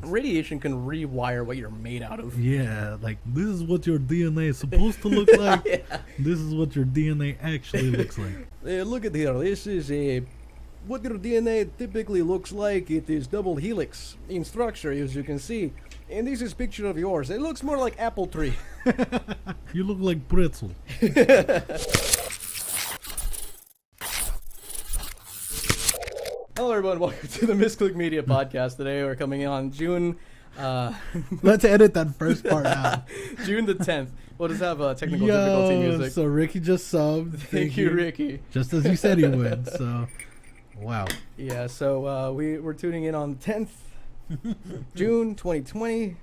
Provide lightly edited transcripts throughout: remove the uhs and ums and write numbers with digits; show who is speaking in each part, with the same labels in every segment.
Speaker 1: Radiation can rewire what you're made out of.
Speaker 2: Yeah, like this is what your DNA is supposed to look like.
Speaker 1: Yeah.
Speaker 2: This is what your DNA actually looks like.
Speaker 1: Look at here. This is what your DNA typically looks like. It is double helix in structure, as you can see. And this is a picture of yours. It looks more like apple tree.
Speaker 2: You look like pretzel.
Speaker 1: Hello, everyone. Welcome to the MisclickMedia podcast. Today we're coming on June...
Speaker 2: Let's edit that first part out.
Speaker 1: June the 10th. We'll just have technical difficulty music.
Speaker 2: So Ricky just subbed.
Speaker 1: Thank you, Ricky.
Speaker 2: Just as you said he would. So, wow.
Speaker 1: Yeah, so we're tuning in on 10th June 2020.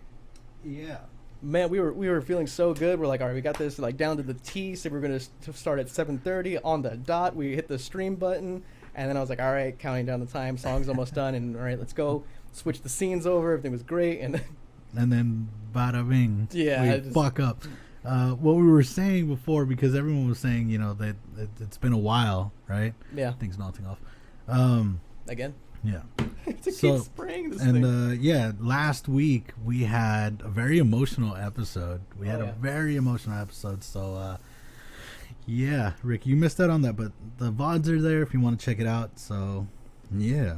Speaker 2: Yeah.
Speaker 1: Man, we were feeling so good. We're like, all right, we got this like down to the T. So we're gonna start at 7:30 on the dot. We hit the stream button, and then I was like, all right, counting down the time. Song's almost done, and all right, let's go. Switch the scenes over. Everything was great, and
Speaker 2: then bada bing.
Speaker 1: Yeah,
Speaker 2: we fuck up. What we were saying before, because everyone was saying, you know, that it's been a while, right?
Speaker 1: Yeah.
Speaker 2: Things melting off.
Speaker 1: Again.
Speaker 2: Yeah.
Speaker 1: To keep spraying this
Speaker 2: and
Speaker 1: thing.
Speaker 2: yeah, last week we had a very emotional episode. We had a very emotional episode. So yeah, Rick, you missed out on that, but the VODs are there if you want to check it out. So yeah.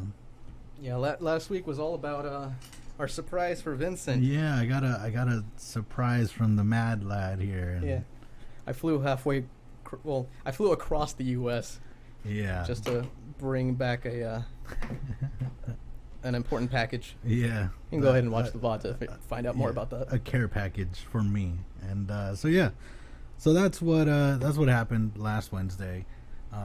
Speaker 1: Yeah, last week was all about our surprise for Vincent.
Speaker 2: Yeah, I got a surprise from the mad lad here.
Speaker 1: Yeah. I flew I flew across the U.S.
Speaker 2: Yeah.
Speaker 1: Just to bring back an important package.
Speaker 2: Yeah.
Speaker 1: You can go ahead and watch the VOD to find out more about that.
Speaker 2: A care package for me. And so yeah. So that's what happened last Wednesday.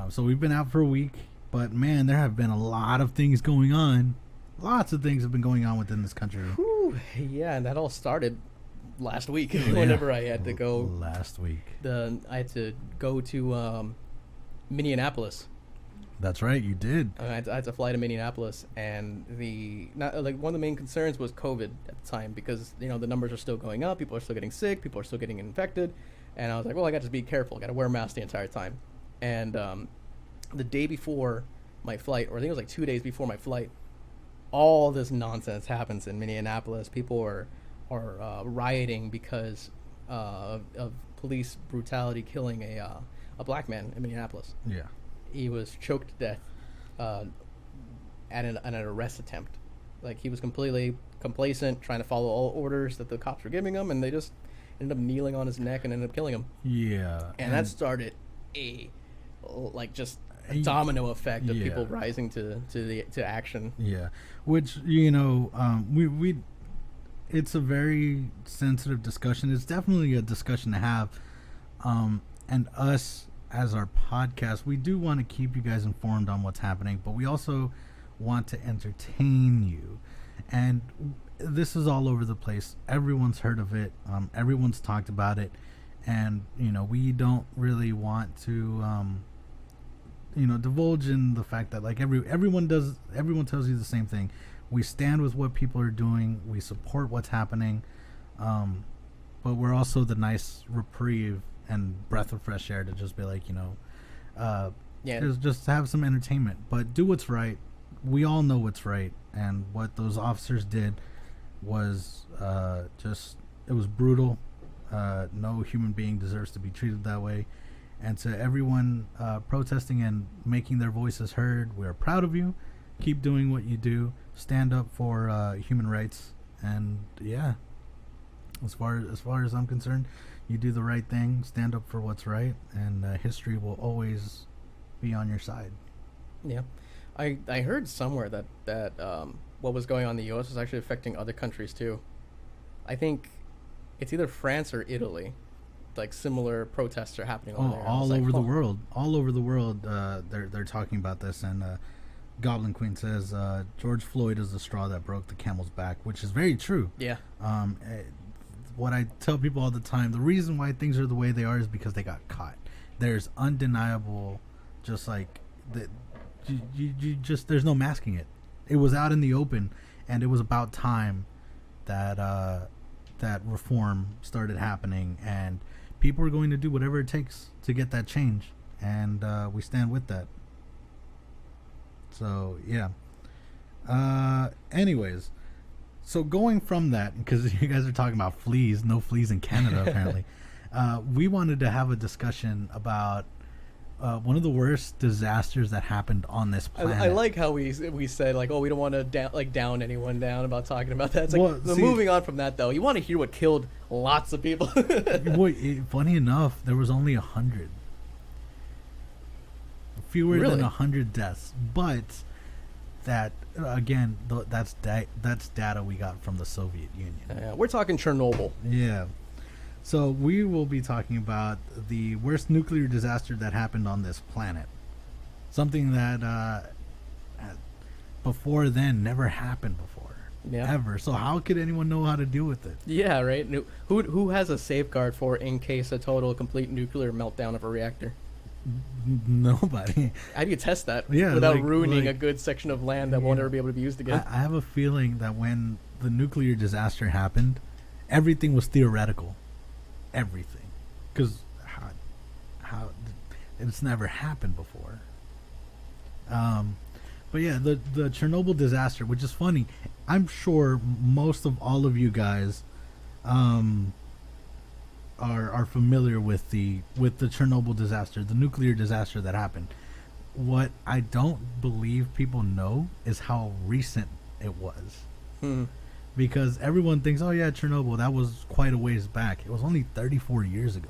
Speaker 2: So we've been out for a week, but man, there have been a lot of things going on. Lots of things have been going on within this country.
Speaker 1: Whew, yeah, and that all started last week whenever I had to go.
Speaker 2: Last week.
Speaker 1: I had to go to Minneapolis.
Speaker 2: That's right, you did.
Speaker 1: I had to fly to Minneapolis, and one of the main concerns was COVID at the time, because the numbers are still going up, people are still getting sick, people are still getting infected, and I was like, well, I got to be careful, got to wear a mask the entire time. And the day before my flight, or I think it was like 2 days before my flight, all this nonsense happens in Minneapolis. People are rioting because of police brutality, killing a black man in Minneapolis.
Speaker 2: Yeah.
Speaker 1: He was choked to death at an arrest attempt. Like, he was completely complacent, trying to follow all orders that the cops were giving him, and they just ended up kneeling on his neck and ended up killing him.
Speaker 2: Yeah.
Speaker 1: And that started a domino effect of people rising to action.
Speaker 2: Yeah, which we it's a very sensitive discussion. It's definitely a discussion to have, and us as our podcast, we do want to keep you guys informed on what's happening, but we also want to entertain you. And this is all over the place. Everyone's heard of it. Everyone's talked about it, and we don't really want to divulge in the fact that like everyone tells you the same thing. We stand with what people are doing. We support what's happening, but we're also the nice reprieve and breath of fresh air to just be like, just have some entertainment, but do what's right. We all know what's right, and what those officers did was it was brutal. No human being deserves to be treated that way. And to everyone protesting and making their voices heard, we are proud of you. Keep doing what you do. Stand up for human rights. And yeah, as far as I'm concerned, you do the right thing. Stand up for what's right, and history will always be on your side.
Speaker 1: Yeah, I heard somewhere that what was going on in the U.S. was actually affecting other countries too. I think it's either France or Italy. Like, similar protests are happening over there.
Speaker 2: All over the world. All over the world, they're talking about this. And Goblin Queen says George Floyd is the straw that broke the camel's back, which is very true.
Speaker 1: Yeah.
Speaker 2: What I tell people all the time, the reason why things are the way they are is because they got caught. There's undeniable, just like there's no masking it. It was out in the open, and it was about time that that reform started happening, and people are going to do whatever it takes to get that change, and we stand with that. So yeah. Anyways, So going from that, because you guys are talking about fleas, no fleas in Canada apparently, we wanted to have a discussion about one of the worst disasters that happened on this planet.
Speaker 1: I like how we said like, oh, we don't want to down anyone down about talking about that. It's like,
Speaker 2: Well, see,
Speaker 1: moving on from that though, you want to hear what killed lots of people.
Speaker 2: Funny enough, there was only 100. Fewer
Speaker 1: Really?
Speaker 2: than 100 deaths, but that again, that's data we got from the Soviet Union.
Speaker 1: We're talking Chernobyl.
Speaker 2: Yeah. So we will be talking about the worst nuclear disaster that happened on this planet. Something that before then never happened before.
Speaker 1: Yeah.
Speaker 2: Ever. So how could anyone know how to deal with it?
Speaker 1: Yeah, right. Who has a safeguard for in case a total complete nuclear meltdown of a reactor?
Speaker 2: Nobody.
Speaker 1: How do you test that
Speaker 2: like
Speaker 1: without ruining a good section of land that won't ever be able to be used again?
Speaker 2: I have a feeling that when the nuclear disaster happened, everything was theoretical. Everything. Because how it's never happened before. But yeah, the Chernobyl disaster, which is funny, I'm sure most of all of you guys are familiar with the Chernobyl disaster, the nuclear disaster that happened. What I don't believe people know is how recent it was. Because everyone thinks, oh yeah, Chernobyl, that was quite a ways back. It was only 34 years ago.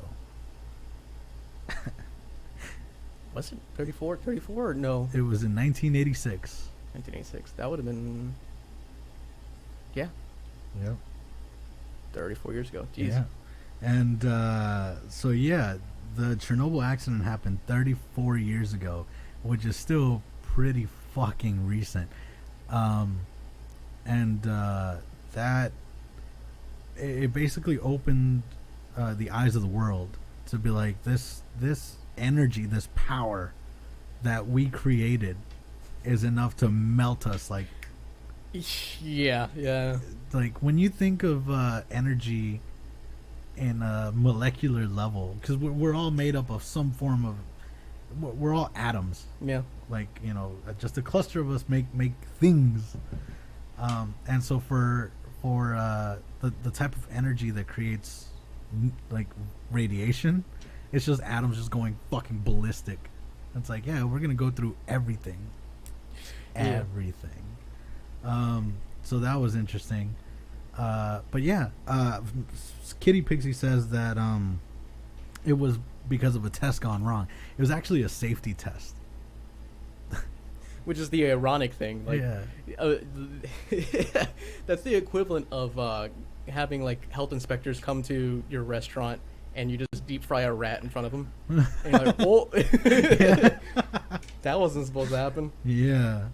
Speaker 1: Was it 34 or no?
Speaker 2: It was in 1986.
Speaker 1: 1986. That would have been, yeah,
Speaker 2: Yep.
Speaker 1: 34 years ago. Jeez.
Speaker 2: Yeah. And so yeah, the Chernobyl accident happened 34 years ago, which is still pretty fucking recent. And that it basically opened the eyes of the world to be like, this energy, this power that we created is enough to melt us. Like,
Speaker 1: yeah.
Speaker 2: like when you think of energy in a molecular level, because we're all made up of some form of, we're all atoms.
Speaker 1: Yeah.
Speaker 2: Like, you know, just a cluster of us make things. And so for the type of energy that creates like radiation, it's just atoms just going fucking ballistic. It's like, yeah, we're gonna go through everything. So that was interesting. But yeah, Kitty Pixie says that it was because of a test gone wrong. It was actually a safety test.
Speaker 1: Which is the ironic thing. Like, that's the equivalent of having like health inspectors come to your restaurant and you just deep fry a rat in front of them. And you're like, oh, that wasn't supposed to happen.
Speaker 2: Yeah.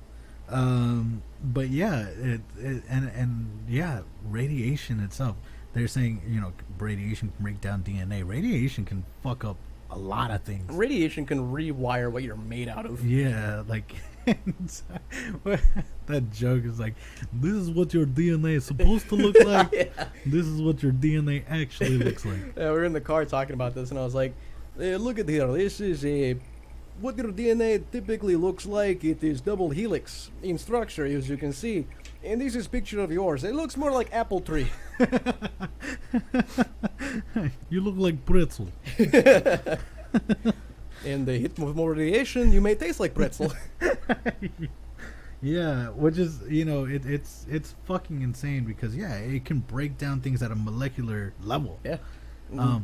Speaker 2: But yeah, and yeah, radiation itself. They're saying, you know, radiation can break down DNA. Radiation can fuck up a lot of things.
Speaker 1: Radiation can rewire what you're made out of.
Speaker 2: Yeah, like that joke is like, this is what your DNA is supposed to look like.
Speaker 1: Yeah.
Speaker 2: This is what your DNA actually looks like.
Speaker 1: Yeah, we were in the car talking about this, and I was like, look at here. This is what your DNA typically looks like. It is double helix in structure, as you can see. And this is a picture of yours. It looks more like apple tree.
Speaker 2: You look like pretzel.
Speaker 1: And the hit with more radiation, you may taste like pretzel.
Speaker 2: Yeah, which is, you know, it's fucking insane because, yeah, it can break down things at a molecular level.
Speaker 1: Yeah.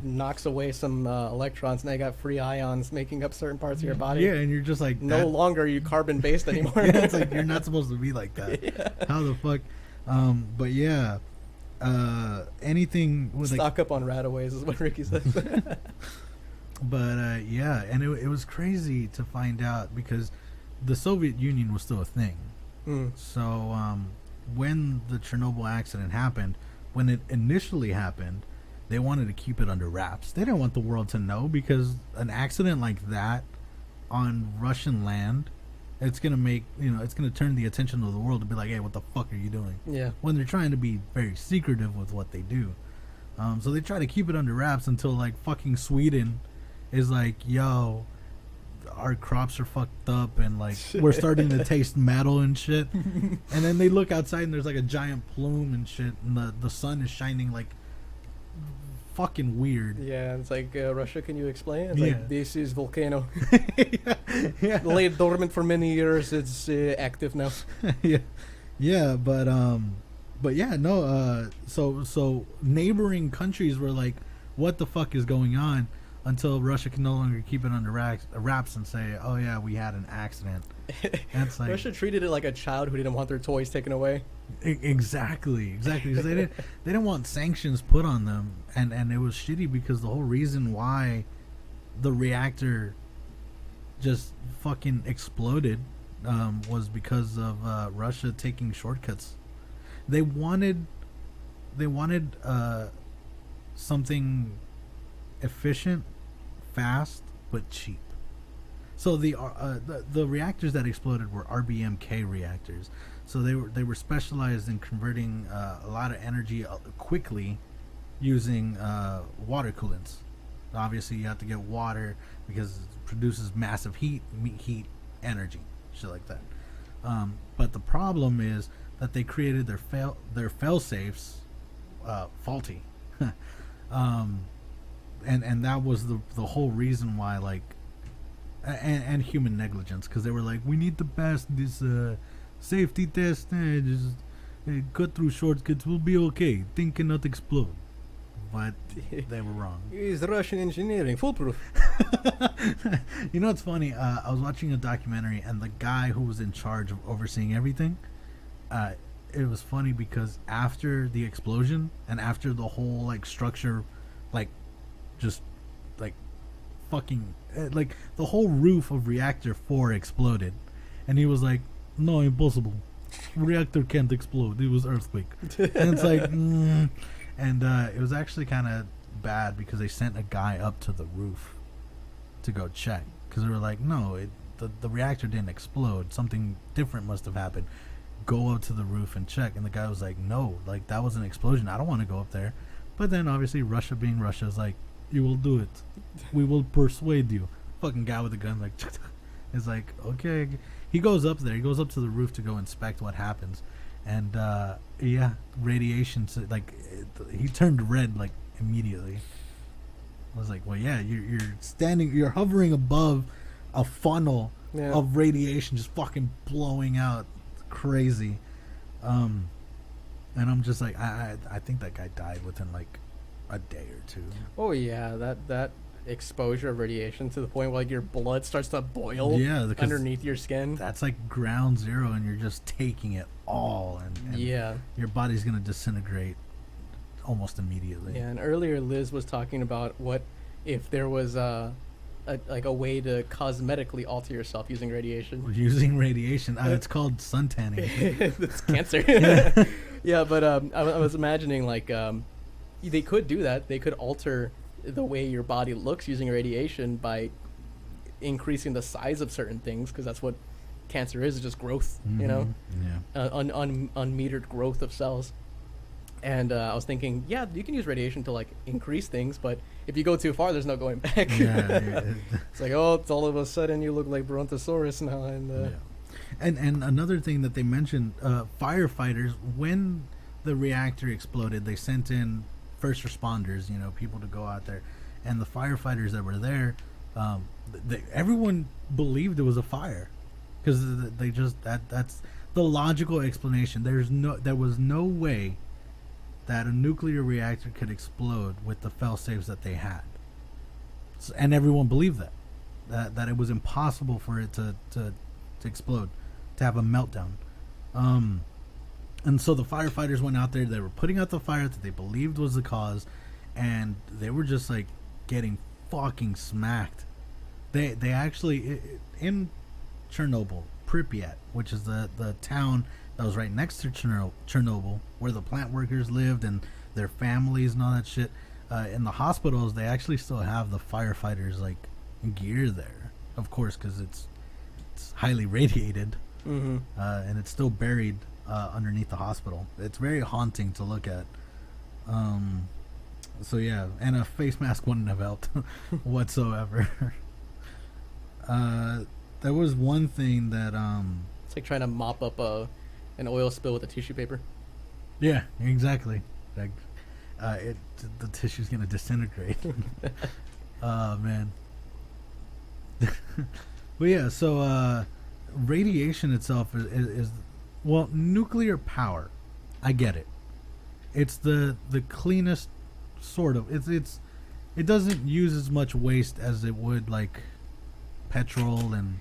Speaker 1: Knocks away some electrons. Now you got free ions making up certain parts of your body.
Speaker 2: Yeah, and you're just like,
Speaker 1: no longer are you carbon based anymore.
Speaker 2: Yeah, it's like you're not supposed to be like that. Yeah. How the fuck? But yeah, anything with
Speaker 1: stock up on rataways is what Ricky says.
Speaker 2: But yeah, and it was crazy to find out because the Soviet Union was still a thing. So when the Chernobyl accident happened, when it initially happened, they wanted to keep it under wraps. They didn't want the world to know because an accident like that on Russian land, it's gonna make, you know, it's gonna turn the attention of the world to be like, hey, what the fuck are you doing?
Speaker 1: Yeah.
Speaker 2: When they're trying to be very secretive with what they do. So they try to keep it under wraps until like fucking Sweden is like, yo, our crops are fucked up and like we're starting to taste metal and shit. And then they look outside and there's like a giant plume and shit, and the sun is shining like fucking weird.
Speaker 1: Yeah, it's like Russia. Can you explain? It's
Speaker 2: Yeah.
Speaker 1: like this is volcano.
Speaker 2: Yeah.
Speaker 1: Lay dormant for many years. It's active now.
Speaker 2: Yeah, but yeah, no. So neighboring countries were like, "What the fuck is going on?" Until Russia can no longer keep it under wraps and say, "Oh yeah, we had an accident." And it's like
Speaker 1: Russia treated it like a child who didn't want their toys taken away.
Speaker 2: Exactly. Because they didn't want sanctions put on them, and it was shitty because the whole reason why the reactor just fucking exploded was because of Russia taking shortcuts. They wanted something efficient, fast, but cheap. So the reactors that exploded were RBMK reactors. So they were specialized in converting a lot of energy quickly using water coolants. Obviously, you have to get water because it produces massive heat energy, shit like that. But the problem is that they created their fail safes faulty, and that was the whole reason why, like, and human negligence, because they were like, we need to pass this safety test, just cut through shortcuts, we'll be okay, thing cannot explode. But they were wrong.
Speaker 1: Is Russian engineering foolproof?
Speaker 2: You know what's funny? I was watching a documentary, and the guy who was in charge of overseeing everything, it was funny because after the explosion and after the whole like structure, like just like fucking like the whole roof of reactor 4 exploded, and he was like, "No, impossible. Reactor can't explode. It was earthquake." And it's like, and it was actually kind of bad because they sent a guy up to the roof to go check because they were like, "No, the reactor didn't explode. Something different must have happened. Go up to the roof and check." And the guy was like, "No, like that was an explosion. I don't want to go up there." But then obviously Russia being Russia is like, "You will do it. We will persuade you." Fucking guy with a gun like is like, okay. He goes up there. He goes up to the roof to go inspect what happens, and yeah, radiation. Like he turned red like immediately. I was like, well, yeah, you're hovering above a funnel of radiation just fucking blowing out, crazy. And I'm just like, I think that guy died within like a day or two.
Speaker 1: Oh yeah, that exposure of radiation to the point where like your blood starts to boil underneath your skin.
Speaker 2: That's like ground zero, and you're just taking it all, and your body's gonna disintegrate almost immediately.
Speaker 1: Yeah, and earlier Liz was talking about what if there was a way to cosmetically alter yourself using radiation.
Speaker 2: Using radiation, it's called suntanning.
Speaker 1: It's cancer. Yeah, but I was imagining like they could do that. They could alter the way your body looks using radiation by increasing the size of certain things, because that's what cancer is just growth, you know, unmetered growth of cells. And I was thinking, yeah, you can use radiation to like increase things, but if you go too far, there's no going back. It's like, oh, it's all of a sudden you look like Brontosaurus now.
Speaker 2: And another thing that they mentioned, firefighters, when the reactor exploded, they sent in first responders, you know, people to go out there, and the firefighters that were there, everyone believed it was a fire, because they just that's the logical explanation. There was no way that a nuclear reactor could explode with the fail-safes that they had, and everyone believed that it was impossible for it to explode, to have a meltdown. And so the firefighters went out there. They were putting out the fire that they believed was the cause, and they were just like getting fucking smacked. They actually, in Chernobyl, Pripyat, which is the town that was right next to Chernobyl, where the plant workers lived and their families and all that shit. In the hospitals, they actually still have the firefighters like gear there, of course, because it's highly radiated, and it's still buried underneath the hospital. It's very haunting to look at. So yeah, and a face mask wouldn't have helped whatsoever. There was one thing that
Speaker 1: It's like trying to mop up an oil spill with a tissue paper.
Speaker 2: yeah, exactly. Like, the tissue's gonna disintegrate. Oh man. But yeah, so radiation itself is well, nuclear power. I get it. It's the cleanest sort of. It doesn't use as much waste as it would like petrol and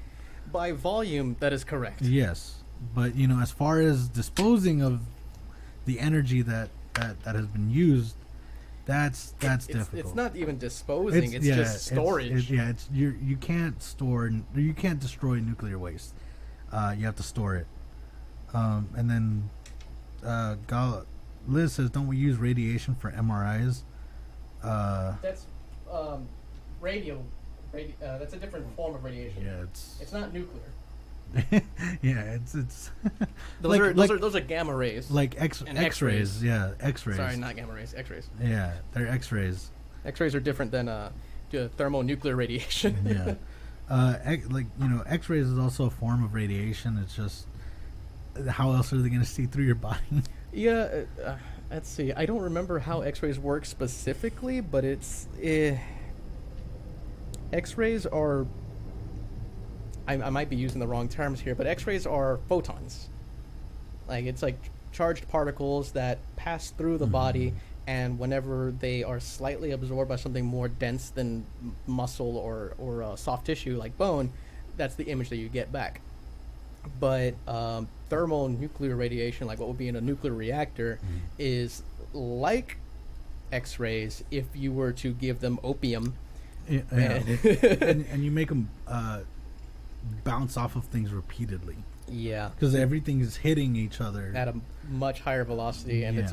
Speaker 1: By volume, that is correct.
Speaker 2: yes, but you know, as far as disposing of the energy that has been used, that's difficult.
Speaker 1: It's not even disposing. It's just storage.
Speaker 2: It's you can't store, you can't destroy nuclear waste. You have to store it. And then Liz says, don't we use radiation for MRIs?
Speaker 1: That's radio. That's a different form of radiation.
Speaker 2: Yeah,
Speaker 1: It's not nuclear.
Speaker 2: yeah, it's
Speaker 1: Those are gamma rays.
Speaker 2: like
Speaker 1: And
Speaker 2: X-rays.
Speaker 1: X-rays.
Speaker 2: Yeah, X-rays.
Speaker 1: Sorry, not gamma rays. X-rays.
Speaker 2: Yeah, they're X-rays.
Speaker 1: X-rays are different than thermonuclear radiation.
Speaker 2: Yeah. X-rays is also a form of radiation. It's just, how else are they going to see through your body?
Speaker 1: Yeah. Let's see. I don't remember how X-rays work specifically, but it's X-rays are. I might be using the wrong terms here, but X-rays are photons. Like, it's like charged particles that pass through the body, and whenever they are slightly absorbed by something more dense than muscle or soft tissue like bone, that's the image that you get back. But thermonuclear radiation, like what would be in a nuclear reactor, is like X-rays if you were to give them opium.
Speaker 2: Yeah. and you make them bounce off of things repeatedly.
Speaker 1: Yeah,
Speaker 2: Because everything is hitting each other.
Speaker 1: at a much higher velocity, and
Speaker 2: Yeah.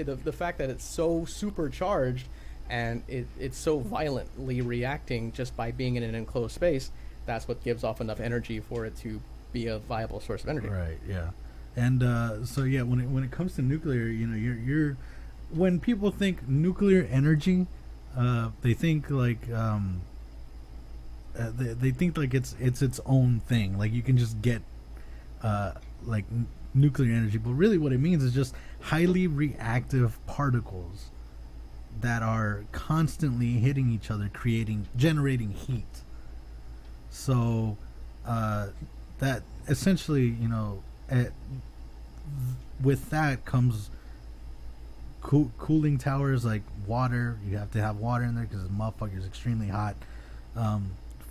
Speaker 1: the fact that it's so supercharged and it's so violently reacting just by being in an enclosed space. That's what gives off enough energy for it to be a viable source of energy.
Speaker 2: Right. Yeah. And so yeah, when it comes to nuclear, you know, you're when people think nuclear energy, they think like they think like it's its own thing. Like you can just get nuclear energy, but really what it means is just highly reactive particles that are constantly hitting each other, generating heat. So that essentially, you know, with that comes cooling towers like water. You have to have water in there because the motherfucker is extremely hot.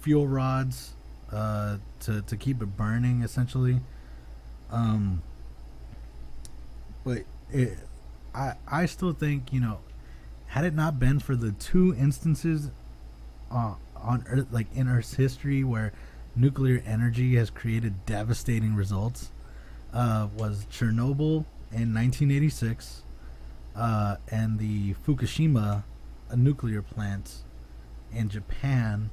Speaker 2: Fuel rods to keep it burning, essentially. But I still think, you know, had it not been for the two instances on Earth, like in Earth's history, where nuclear energy has created devastating results, was Chernobyl in 1986 and the Fukushima nuclear plant in Japan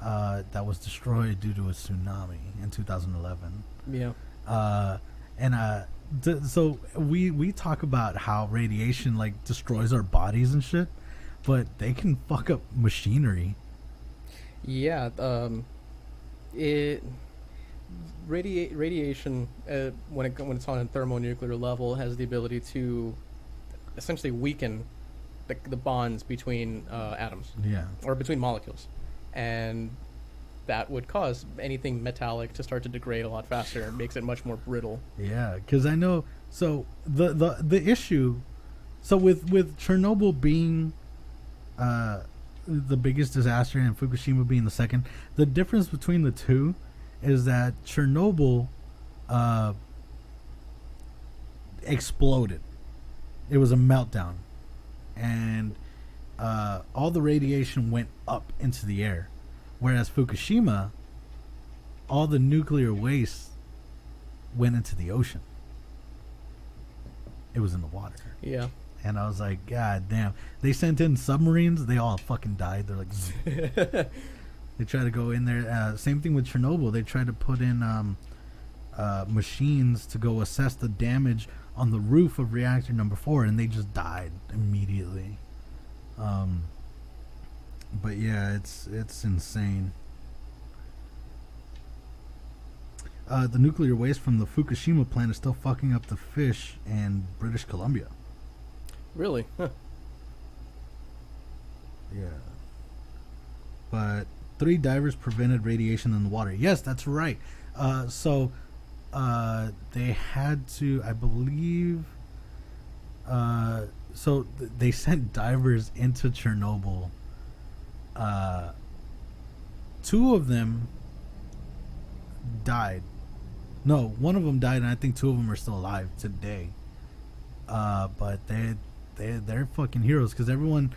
Speaker 2: that was destroyed due to a tsunami in 2011.
Speaker 1: Yeah.
Speaker 2: So we talk about how radiation like destroys our bodies and shit, but they can fuck up machinery.
Speaker 1: Yeah. Radiation when it's on a thermonuclear level has the ability to essentially weaken the bonds between atoms.
Speaker 2: Yeah.
Speaker 1: Or between molecules, and that would cause anything metallic to start to degrade a lot faster. It makes it much more brittle.
Speaker 2: Yeah, because I know. So the issue, so with Chernobyl being the biggest disaster and Fukushima being the second, the difference between the two is that Chernobyl exploded. It was a meltdown, and all the radiation went up into the air. Whereas Fukushima, all the nuclear waste went into the ocean. It was in the water.
Speaker 1: Yeah.
Speaker 2: And I was like, God damn. They sent in submarines. They all fucking died. They're like, they tried to go in there. Same thing with Chernobyl. They tried to put in machines to go assess the damage on the roof of reactor number 4, and they just died immediately. But yeah, it's insane. The nuclear waste from the Fukushima plant is still fucking up the fish in British Columbia.
Speaker 1: Really? Huh.
Speaker 2: Yeah. But 3 divers prevented radiation in the water. Yes, that's right. So they had to, I believe, they sent divers into Chernobyl. 2 of them died. No, one of them died, and I think 2 of them are still alive today. But they're fucking heroes, because everyone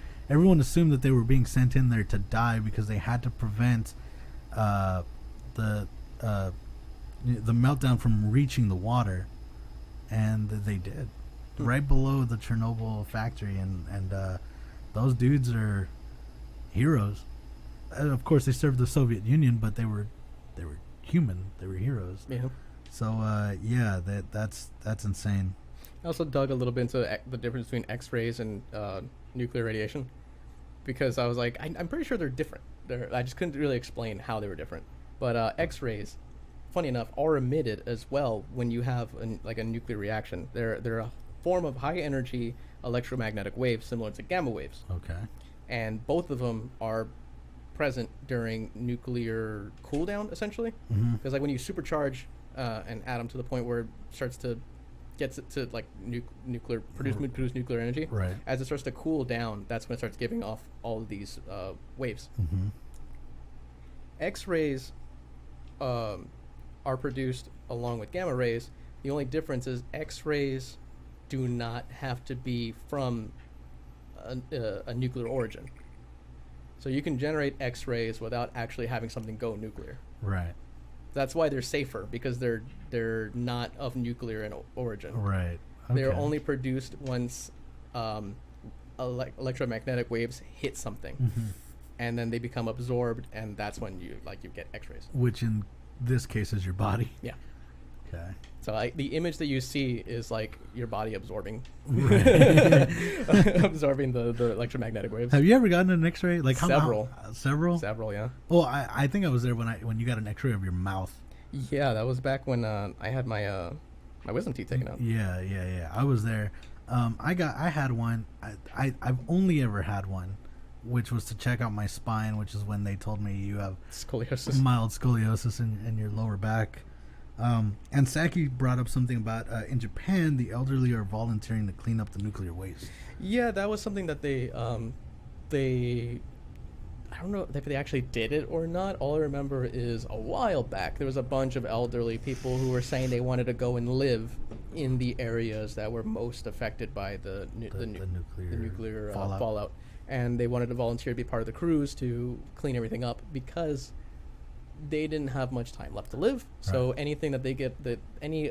Speaker 2: assumed that they were being sent in there to die because they had to prevent the meltdown from reaching the water, and they did. Right below the Chernobyl factory, and those dudes are heroes. Of course, they served the Soviet Union, but they were human. They were heroes.
Speaker 1: Yeah.
Speaker 2: So yeah, that's insane.
Speaker 1: I also dug a little bit into the difference between X-rays and nuclear radiation, because I was like, I'm pretty sure they're different. I just couldn't really explain how they were different. But X-rays, funny enough, are emitted as well when you have a nuclear reaction. They're a form of high energy electromagnetic waves similar to gamma waves.
Speaker 2: Okay.
Speaker 1: And both of them are present during nuclear cooldown, essentially. Because like when you supercharge an atom to the point where it starts to gets it to like nuclear produce nuclear energy.
Speaker 2: Right.
Speaker 1: As it starts to cool down, that's when it starts giving off all of these waves. X-rays are produced along with gamma rays. The only difference is X-rays do not have to be from a nuclear origin. So you can generate X-rays without actually having something go nuclear.
Speaker 2: Right.
Speaker 1: That's why they're safer, because they're not of nuclear in origin.
Speaker 2: Right. Okay.
Speaker 1: They're only produced once electromagnetic waves hit something, and then they become absorbed, and that's when you get X-rays.
Speaker 2: Which in this case is your body.
Speaker 1: Yeah.
Speaker 2: Okay.
Speaker 1: So the image that you see is like your body absorbing,
Speaker 2: Right.
Speaker 1: absorbing the electromagnetic waves.
Speaker 2: Have you ever gotten an X-ray? Like
Speaker 1: Several.
Speaker 2: Several,
Speaker 1: Yeah.
Speaker 2: Well, I think I was there when you got an X-ray of your mouth.
Speaker 1: Yeah, that was back when I had my wisdom teeth taken out.
Speaker 2: Yeah. I was there. I had one. I've only ever had one, which was to check out my spine, which is when they told me you have
Speaker 1: Scoliosis.
Speaker 2: mild scoliosis in your lower back. And Saki brought up something about in Japan, the elderly are volunteering to clean up the nuclear waste.
Speaker 1: Yeah, that was something that they I don't know if they actually did it or not. All I remember is a while back there was a bunch of elderly people who were saying they wanted to go and live in the areas that were most affected by the nuclear fallout, and they wanted to volunteer to be part of the crews to clean everything up because they didn't have much time left to live. So anything that they get, any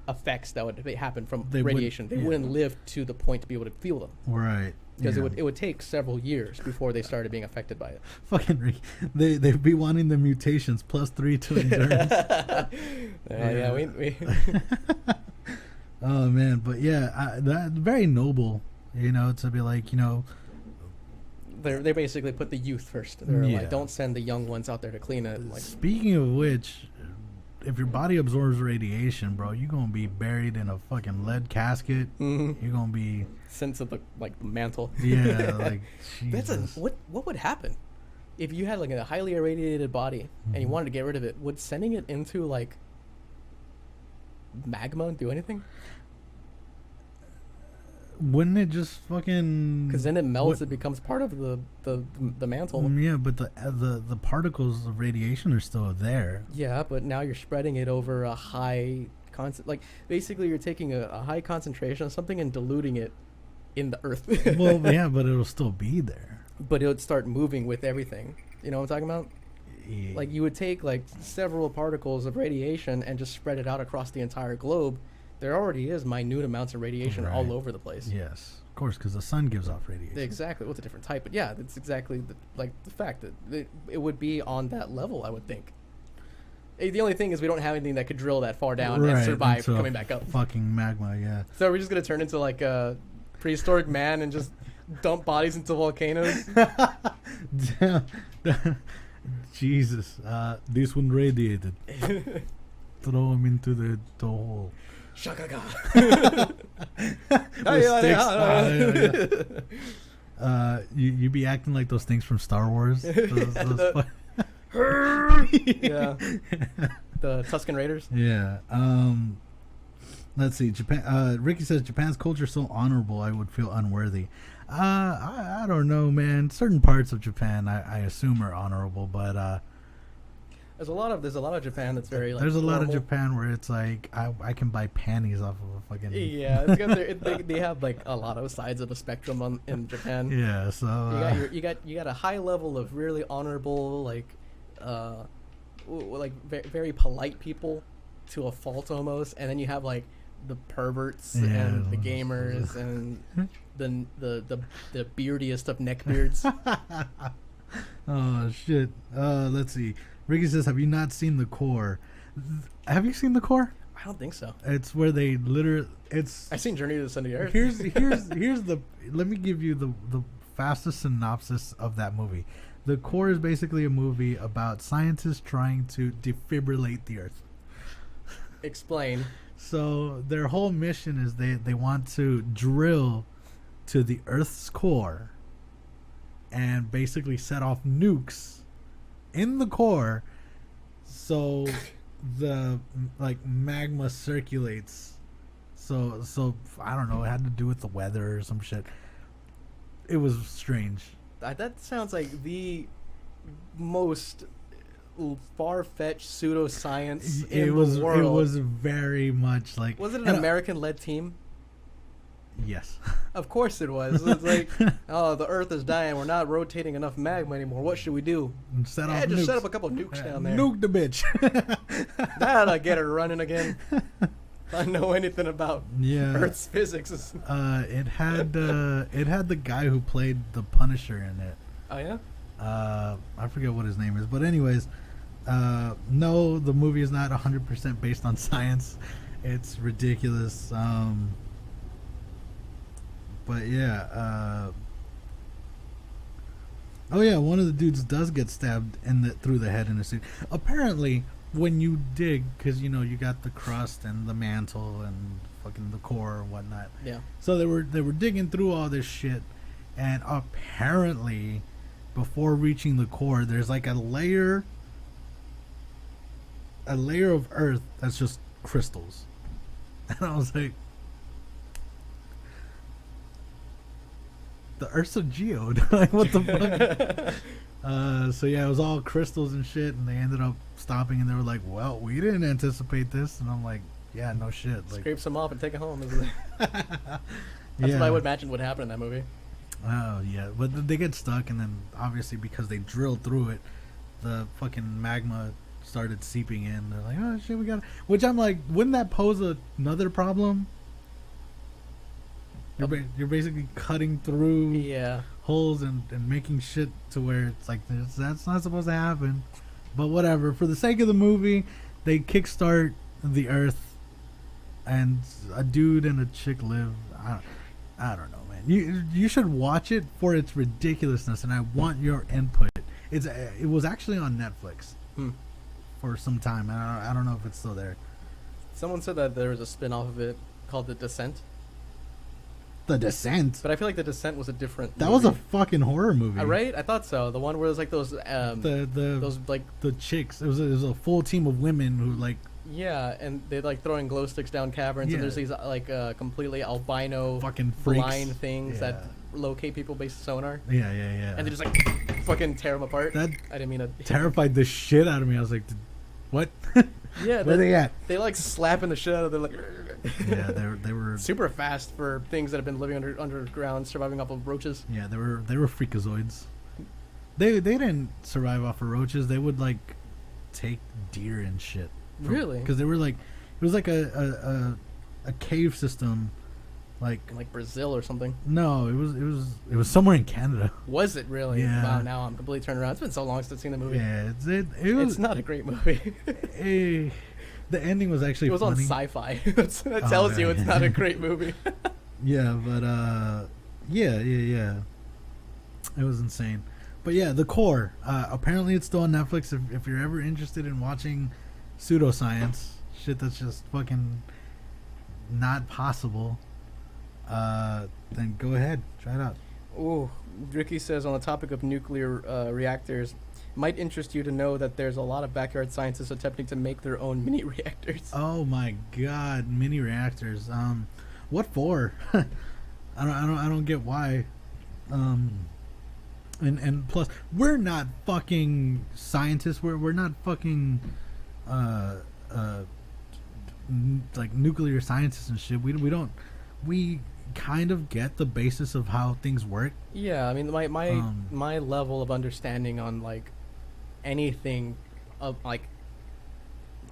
Speaker 1: effects that would happen from radiation, they wouldn't live to the point to be able to feel them.
Speaker 2: Right.
Speaker 1: Because it would take several years before they started being affected by it.
Speaker 2: Fucking Rick. They'd be wanting the mutations +3 to endurance.
Speaker 1: We
Speaker 2: Oh man, but yeah, that's very noble, to be like,
Speaker 1: they basically put the youth first. They're like, don't send the young ones out there to clean it. Like,
Speaker 2: speaking of which, if your body absorbs radiation, bro, you're gonna be buried in a fucking lead casket. You're gonna be
Speaker 1: sent to the mantle.
Speaker 2: Yeah, like Jesus.
Speaker 1: What would happen if you had like a highly irradiated body and you wanted to get rid of it? Would sending it into like magma do anything?
Speaker 2: Wouldn't it just fucking?
Speaker 1: Because then it melts. It becomes part of the mantle.
Speaker 2: Yeah, but the particles of radiation are still there.
Speaker 1: Yeah, but now you're spreading it over a high basically you're taking a high concentration of something and diluting it in the earth.
Speaker 2: Well, yeah, but it'll still be there.
Speaker 1: But it would start moving with everything. You know what I'm talking about?
Speaker 2: Yeah.
Speaker 1: Like you would take like several particles of radiation and just spread it out across the entire globe. There already is minute amounts of radiation all over the place.
Speaker 2: Yes, of course, because the sun gives off radiation.
Speaker 1: Exactly. Well, it's a different type, but yeah, that's exactly the fact that it would be on that level, I would think. The only thing is we don't have anything that could drill that far down and survive coming back up.
Speaker 2: Fucking magma, yeah.
Speaker 1: So we're just gonna turn into like a prehistoric man and just dump bodies into volcanoes.
Speaker 2: Damn. Jesus, this one radiated. throw him into the hole.
Speaker 1: Shakaga.
Speaker 2: With sticks. You be acting like those things from Star Wars.
Speaker 1: Yeah. The Tusken Raiders.
Speaker 2: Yeah. Let's see. Japan. Ricky says Japan's culture is so honorable. I would feel unworthy. I don't know, man. Certain parts of Japan, I assume, are honorable, but
Speaker 1: there's a lot of Japan that's very like.
Speaker 2: There's a lot of
Speaker 1: normal.
Speaker 2: Japan where it's like I can buy panties off of a fucking.
Speaker 1: Yeah, it's good. They have like a lot of sides of the spectrum in Japan.
Speaker 2: Yeah, so
Speaker 1: you got a high level of really honorable very polite people to a fault almost, and then you have like the perverts and the gamers and the beardiest of neckbeards.
Speaker 2: Oh shit. Let's see. Ricky says, "Have you not seen The Core?" Have you seen The Core?
Speaker 1: I don't think so.
Speaker 2: It's where they literally. It's.
Speaker 1: I've seen Journey to the Center of the Earth.
Speaker 2: Here's the. Let me give you the fastest synopsis of that movie. The Core is basically a movie about scientists trying to defibrillate the Earth.
Speaker 1: Explain.
Speaker 2: So their whole mission is they want to drill to the Earth's core and basically set off nukes in the core so the magma circulates. So I don't know, it had to do with the weather or some shit. It was strange.
Speaker 1: That sounds like the most far-fetched pseudoscience in the world.
Speaker 2: It was very much like...
Speaker 1: Was it an American-led team?
Speaker 2: Yes.
Speaker 1: Of course it was. It's like, oh, the Earth is dying. We're not rotating enough magma anymore. What should we do?
Speaker 2: Set
Speaker 1: up a couple nukes down there.
Speaker 2: Nuke the bitch.
Speaker 1: That'll get her running again. If I know anything about Earth's physics.
Speaker 2: It had the guy who played the Punisher in it.
Speaker 1: Oh yeah.
Speaker 2: I forget what his name is, but anyways, no, the movie is not 100% based on science. It's ridiculous. But yeah. Oh yeah, one of the dudes does get stabbed through the head in a suit. Apparently, when you dig, because you got the crust and the mantle and fucking the core and whatnot.
Speaker 1: Yeah.
Speaker 2: So they were digging through all this shit, and apparently, before reaching the core, there's like a layer of earth that's just crystals. And I was like, the Earth's a geode. Like, what the fuck? So yeah, it was all crystals and shit, and they ended up stopping, and they were like, well, we didn't anticipate this. And I'm like, yeah, no shit. Like,
Speaker 1: scrape some off and take it home. That's what I would imagine would happen in that movie.
Speaker 2: Oh yeah, but they get stuck, and then obviously because they drilled through it, the fucking magma started seeping in. They're like, oh shit, we got. Which I'm like, wouldn't that pose another problem? You're basically cutting through holes and making shit to where it's like that's not supposed to happen. But whatever. For the sake of the movie, they kickstart the Earth, and a dude and a chick live. I don't know, man. You should watch it for its ridiculousness, and I want your input. It was actually on Netflix for some time, and I don't know if it's still there.
Speaker 1: Someone said that there was a spin-off of it called The Descent.
Speaker 2: The Descent?
Speaker 1: But I feel like The Descent was a different
Speaker 2: That
Speaker 1: movie.
Speaker 2: was a fucking horror movie.
Speaker 1: Right? I thought so. The one where there's like those those like
Speaker 2: the chicks. It was a full team of women who like
Speaker 1: and they like throwing glow sticks down caverns, and there's these like completely albino
Speaker 2: fucking freaks.
Speaker 1: blind things that locate people based on sonar.
Speaker 2: Yeah.
Speaker 1: And they just like fucking tear them apart.
Speaker 2: That
Speaker 1: I didn't mean to
Speaker 2: terrified the shit out of me. I was like, what?
Speaker 1: Yeah,
Speaker 2: where they at?
Speaker 1: They like slapping the shit out of them. Like,
Speaker 2: yeah, they were
Speaker 1: super fast for things that have been living underground, surviving off of roaches.
Speaker 2: Yeah, they were freakazoids. They didn't survive off of roaches. They would like take deer and shit.
Speaker 1: Really?
Speaker 2: Because they were like, it was like a cave system, like
Speaker 1: in like Brazil or something.
Speaker 2: No, it was somewhere in Canada.
Speaker 1: Was it really?
Speaker 2: Yeah.
Speaker 1: Wow, now I'm completely turned around. It's been so long since I've seen the movie.
Speaker 2: Yeah,
Speaker 1: it's not a great movie.
Speaker 2: The ending was actually
Speaker 1: it was
Speaker 2: funny.
Speaker 1: on Sci-Fi. That tells you it's not a great movie.
Speaker 2: Yeah, but yeah. It was insane. But yeah, The Core. Apparently, it's still on Netflix. If you're ever interested in watching pseudoscience shit that's just fucking not possible, then go ahead, try it out.
Speaker 1: Ooh, Ricky says on the topic of nuclear reactors, might interest you to know that there's a lot of backyard scientists attempting to make their own mini reactors.
Speaker 2: Oh my god, mini reactors. What for? I don't get why. And plus, we're not fucking scientists. We're not fucking like nuclear scientists and shit. We kind of get the basis of how things work.
Speaker 1: Yeah, I mean my level of understanding on like anything of like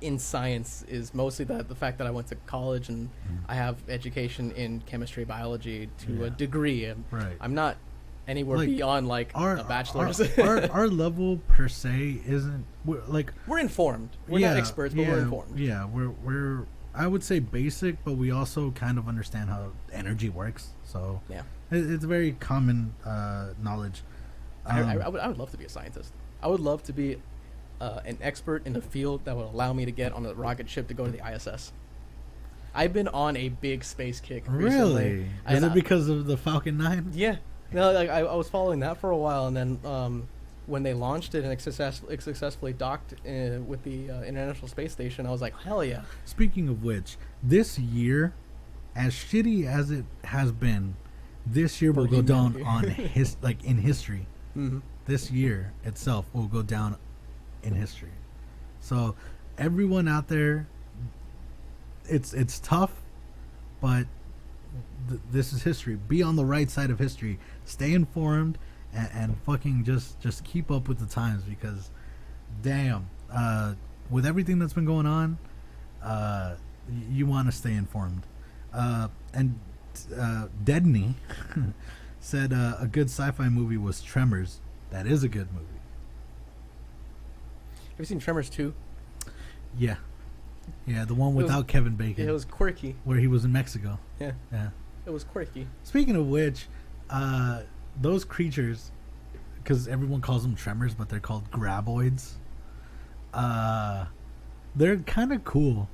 Speaker 1: in science is mostly the fact that I went to college and I have education in chemistry, biology to a degree. And
Speaker 2: right.
Speaker 1: I'm not anywhere
Speaker 2: like,
Speaker 1: bachelor's. a bachelor's.
Speaker 2: Our level per se isn't
Speaker 1: we're informed. We're not experts, but we're informed.
Speaker 2: Yeah, we're I would say basic, but we also kind of understand how energy works. So
Speaker 1: yeah,
Speaker 2: it's very common knowledge.
Speaker 1: I would love to be a scientist. I would love to be an expert in a field that would allow me to get on a rocket ship to go to the ISS. I've been on a big space kick recently.
Speaker 2: Really? Is it because of the Falcon 9?
Speaker 1: Yeah. No, like I was following that for a while, and then when they launched it and it successfully docked with the International Space Station, I was like, hell yeah.
Speaker 2: Speaking of which, this year, as shitty as it has been, this year will go down on in history.
Speaker 1: Mm-hmm.
Speaker 2: This year itself will go down in history. So everyone out there, it's tough, but this is history. Be on the right side of history. Stay informed and fucking just keep up with the times, because damn, with everything that's been going on, you want to stay informed. And Deadney said a good sci-fi movie was Tremors. That is a good movie.
Speaker 1: Have you seen Tremors 2?
Speaker 2: Yeah, the one without Kevin Bacon.
Speaker 1: It was quirky.
Speaker 2: Where he was in Mexico.
Speaker 1: Yeah.
Speaker 2: Yeah.
Speaker 1: It was quirky.
Speaker 2: Speaking of which, those creatures, because everyone calls them tremors, but they're called graboids. They're kind of cool.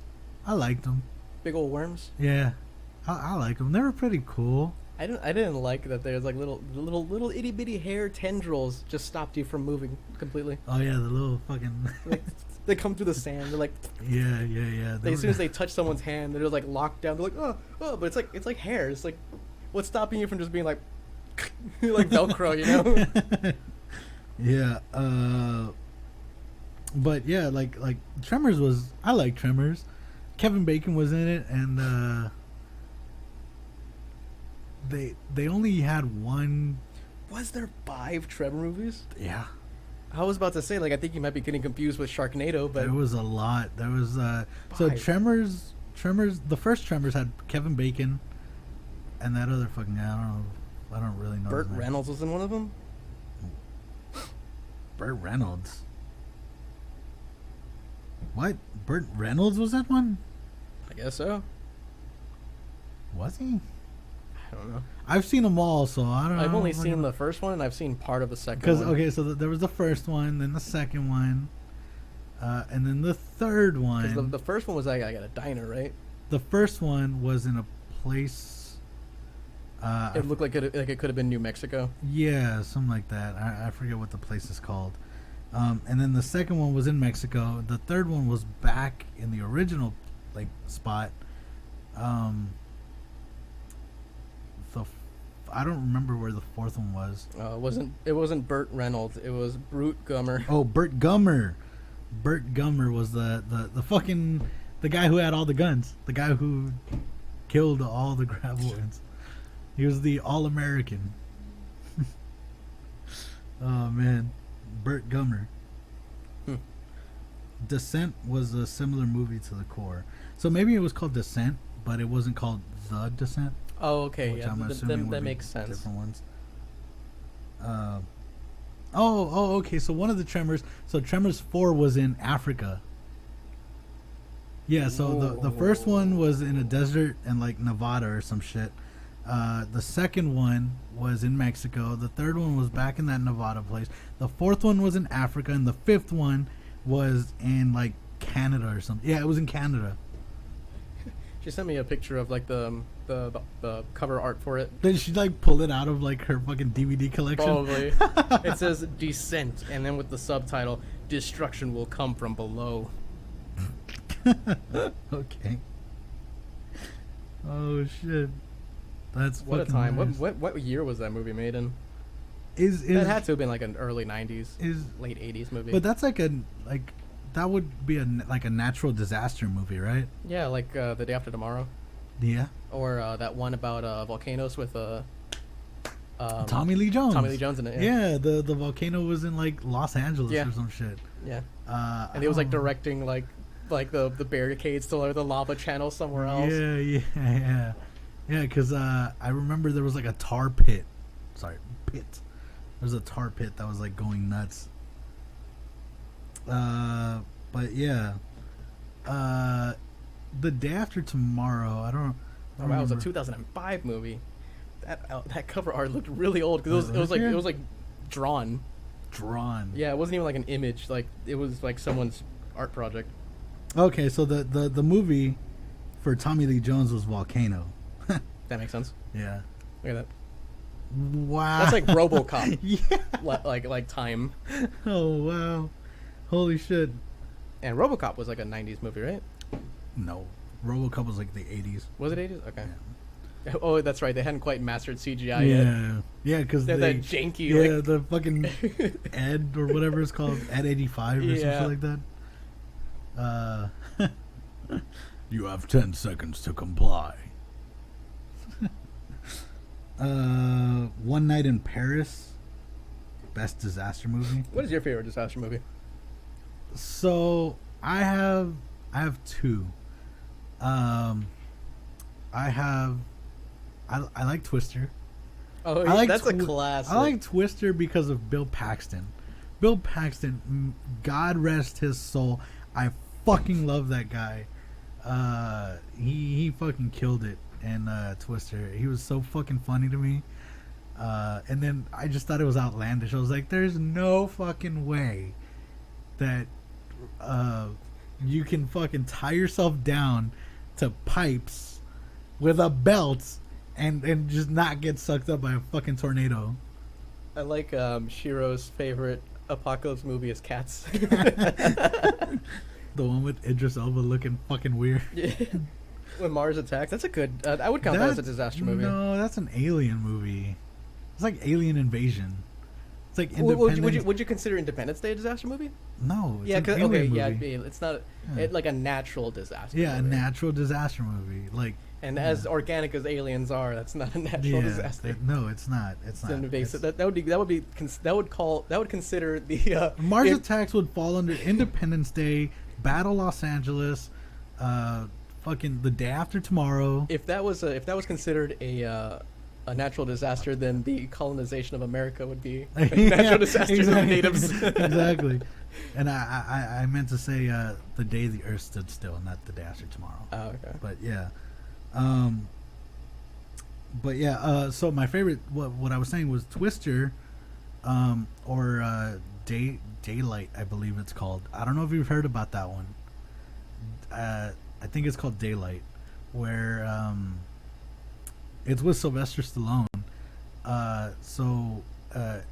Speaker 2: I liked them.
Speaker 1: Big old worms.
Speaker 2: Yeah, I like them. They were pretty cool.
Speaker 1: I didn't like that there's like little itty bitty hair tendrils just stopped you from moving completely.
Speaker 2: Oh yeah, the little fucking.
Speaker 1: They come through the sand. They're like.
Speaker 2: Yeah.
Speaker 1: As soon as they touch someone's hand, they're just like locked down. They're like, oh, but it's like hair. It's like, what's stopping you from just being like, like Velcro, you know?
Speaker 2: Yeah. But yeah, like Tremors was. I like Tremors. Kevin Bacon was in it, and they only had one.
Speaker 1: Was there 5 Tremor movies?
Speaker 2: Yeah.
Speaker 1: I was about to say, like, I think you might be getting confused with Sharknado, but
Speaker 2: there was a lot. There was so Tremors. The first Tremors had Kevin Bacon, and that other fucking guy. I don't really know.
Speaker 1: Burt Reynolds was in one of them.
Speaker 2: Burt Reynolds. What? Burt Reynolds was that one?
Speaker 1: I guess so.
Speaker 2: Was he?
Speaker 1: I don't know.
Speaker 2: I've seen them all, so I don't know.
Speaker 1: I've only seen the first one, and I've seen part of the second one.
Speaker 2: Okay, so there was the first one, then the second one, and then the third one.
Speaker 1: The first one was like at a diner, right?
Speaker 2: The first one was in a place.
Speaker 1: It looked like it could have been New Mexico.
Speaker 2: Yeah, something like that. I forget what the place is called. And then the second one was in Mexico. The third one was back in the original spot. I don't remember where the fourth one was.
Speaker 1: It wasn't Burt Reynolds. It was Brute Gummer.
Speaker 2: Oh, Burt Gummer. Burt Gummer was the fucking the guy who had all the guns. The guy who killed all the graboids. He was the All-American. Oh man, Burt Gummer. Descent was a similar movie to The Core. So maybe it was called Descent, but it wasn't called The Descent.
Speaker 1: Oh, okay,
Speaker 2: Which
Speaker 1: yeah,
Speaker 2: I'm assuming
Speaker 1: that makes sense.
Speaker 2: Different ones. Okay. So one of the Tremors. So Tremors 4 was in Africa. Yeah. So the first one was in a desert in Nevada or some shit. The second one was in Mexico. The third one was back in that Nevada place. The fourth one was in Africa, and the fifth one was in Canada or something. Yeah, it was in Canada.
Speaker 1: She sent me a picture of like the cover art for it.
Speaker 2: Then she like pulled it out of like her fucking DVD collection.
Speaker 1: Probably. It says Descent, and then with the subtitle, Destruction will come from below.
Speaker 2: Okay. Oh shit. That's
Speaker 1: What a
Speaker 2: fucking
Speaker 1: time.
Speaker 2: nice.
Speaker 1: What year was that movie made in?
Speaker 2: Is
Speaker 1: That had to have been like an early 90s,
Speaker 2: is
Speaker 1: late 80s movie.
Speaker 2: but that's like that would be like a natural disaster movie, right?
Speaker 1: Yeah, like The Day After Tomorrow.
Speaker 2: Yeah.
Speaker 1: Or that one about volcanoes with
Speaker 2: Tommy Lee Jones.
Speaker 1: Tommy Lee Jones in it.
Speaker 2: Yeah, the volcano was in like Los Angeles
Speaker 1: Yeah.
Speaker 2: or some shit.
Speaker 1: Yeah. And he was like directing like the barricades to like the lava channel somewhere else.
Speaker 2: Yeah. Because I remember there was like a tar pit. Sorry, pit. There's a tar pit that was like going nuts. But yeah. The Day After Tomorrow. I don't.
Speaker 1: Oh, wow, it was a 2005 movie. That cover art looked really old because it was like drawn.
Speaker 2: Drawn.
Speaker 1: Yeah, it wasn't even like an image. Like it was like someone's art project.
Speaker 2: Okay, so the movie for Tommy Lee Jones was Volcano.
Speaker 1: That makes sense.
Speaker 2: Yeah.
Speaker 1: Look at that.
Speaker 2: Wow.
Speaker 1: That's like RoboCop.
Speaker 2: Yeah.
Speaker 1: Like time.
Speaker 2: Oh wow. Holy shit.
Speaker 1: And RoboCop was like a 90s movie, right?
Speaker 2: No. RoboCop was like the 80s.
Speaker 1: Was it 80s? Okay.
Speaker 2: Yeah.
Speaker 1: Oh, that's right. They hadn't quite mastered CGI yet.
Speaker 2: Yeah. Yeah, because
Speaker 1: They're
Speaker 2: they
Speaker 1: that janky.
Speaker 2: yeah,
Speaker 1: like,
Speaker 2: the fucking Ed or whatever it's called, Ed 85 or
Speaker 1: Yeah.
Speaker 2: something like that. You have 10 seconds to comply. One Night in Paris, best disaster movie.
Speaker 1: What is your favorite disaster movie?
Speaker 2: So I have two. I like Twister.
Speaker 1: Oh,
Speaker 2: I like
Speaker 1: that's a classic.
Speaker 2: I like Twister because of Bill Paxton. Bill Paxton, God rest his soul. I fucking love that guy. He fucking killed it in Twister. He was so fucking funny to me. And then I just thought it was outlandish. I was like, there's no fucking way that you can fucking tie yourself down to pipes with a belt and just not get sucked up by a fucking tornado.
Speaker 1: I like Shiro's favorite apocalypse movie is Cats.
Speaker 2: The one with Idris Elba looking fucking weird.
Speaker 1: Yeah. When Mars attacks, that's a good. I would count that as a disaster movie.
Speaker 2: No, that's an alien movie. It's like Alien Invasion. It's like
Speaker 1: Would you consider Independence Day a disaster movie?
Speaker 2: No. It's
Speaker 1: Yeah,
Speaker 2: an
Speaker 1: cause,
Speaker 2: alien
Speaker 1: okay,
Speaker 2: movie.
Speaker 1: yeah, it's not
Speaker 2: Yeah.
Speaker 1: like a natural disaster.
Speaker 2: Yeah, a
Speaker 1: movie.
Speaker 2: natural disaster movie. Like,
Speaker 1: And as organic as aliens are, that's not a natural disaster.
Speaker 2: No, it's not. It's
Speaker 1: It's
Speaker 2: not.
Speaker 1: an invasive.
Speaker 2: It's-
Speaker 1: That would consider the
Speaker 2: Mars
Speaker 1: in-
Speaker 2: Attacks would fall under Independence Day, Battle Los Angeles, fucking The Day After Tomorrow.
Speaker 1: if that was considered a natural disaster, then the colonization of America would be a natural disaster to the natives.
Speaker 2: Exactly. And I meant to say The Day the Earth Stood Still, not The Day After Tomorrow.
Speaker 1: Oh, okay.
Speaker 2: But yeah. So my favorite, what I was saying was Twister, or Daylight, I believe it's called. I don't know if you've heard about that one. I think it's called Daylight, where it's with Sylvester Stallone.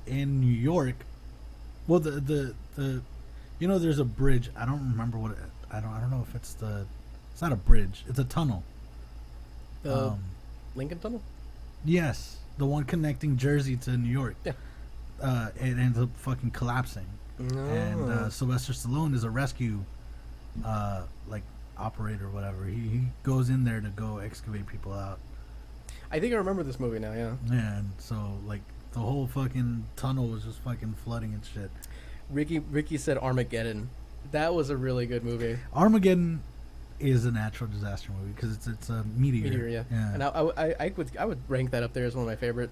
Speaker 2: In New York, well, the there's a bridge. I don't remember what I don't know if it's not a bridge. It's a tunnel.
Speaker 1: The Lincoln Tunnel.
Speaker 2: Yes, the one connecting Jersey to New York.
Speaker 1: Yeah.
Speaker 2: It ends up fucking collapsing.
Speaker 1: No.
Speaker 2: And Sylvester Stallone is a rescue operator or whatever. He goes in there to go excavate people out.
Speaker 1: I think I remember this movie now. Yeah.
Speaker 2: And so the whole fucking tunnel was just fucking flooding and shit.
Speaker 1: Ricky said Armageddon. That was a really good movie.
Speaker 2: Armageddon is a natural disaster movie because it's a meteor.
Speaker 1: Yeah. And I would rank that up there as one of my favorite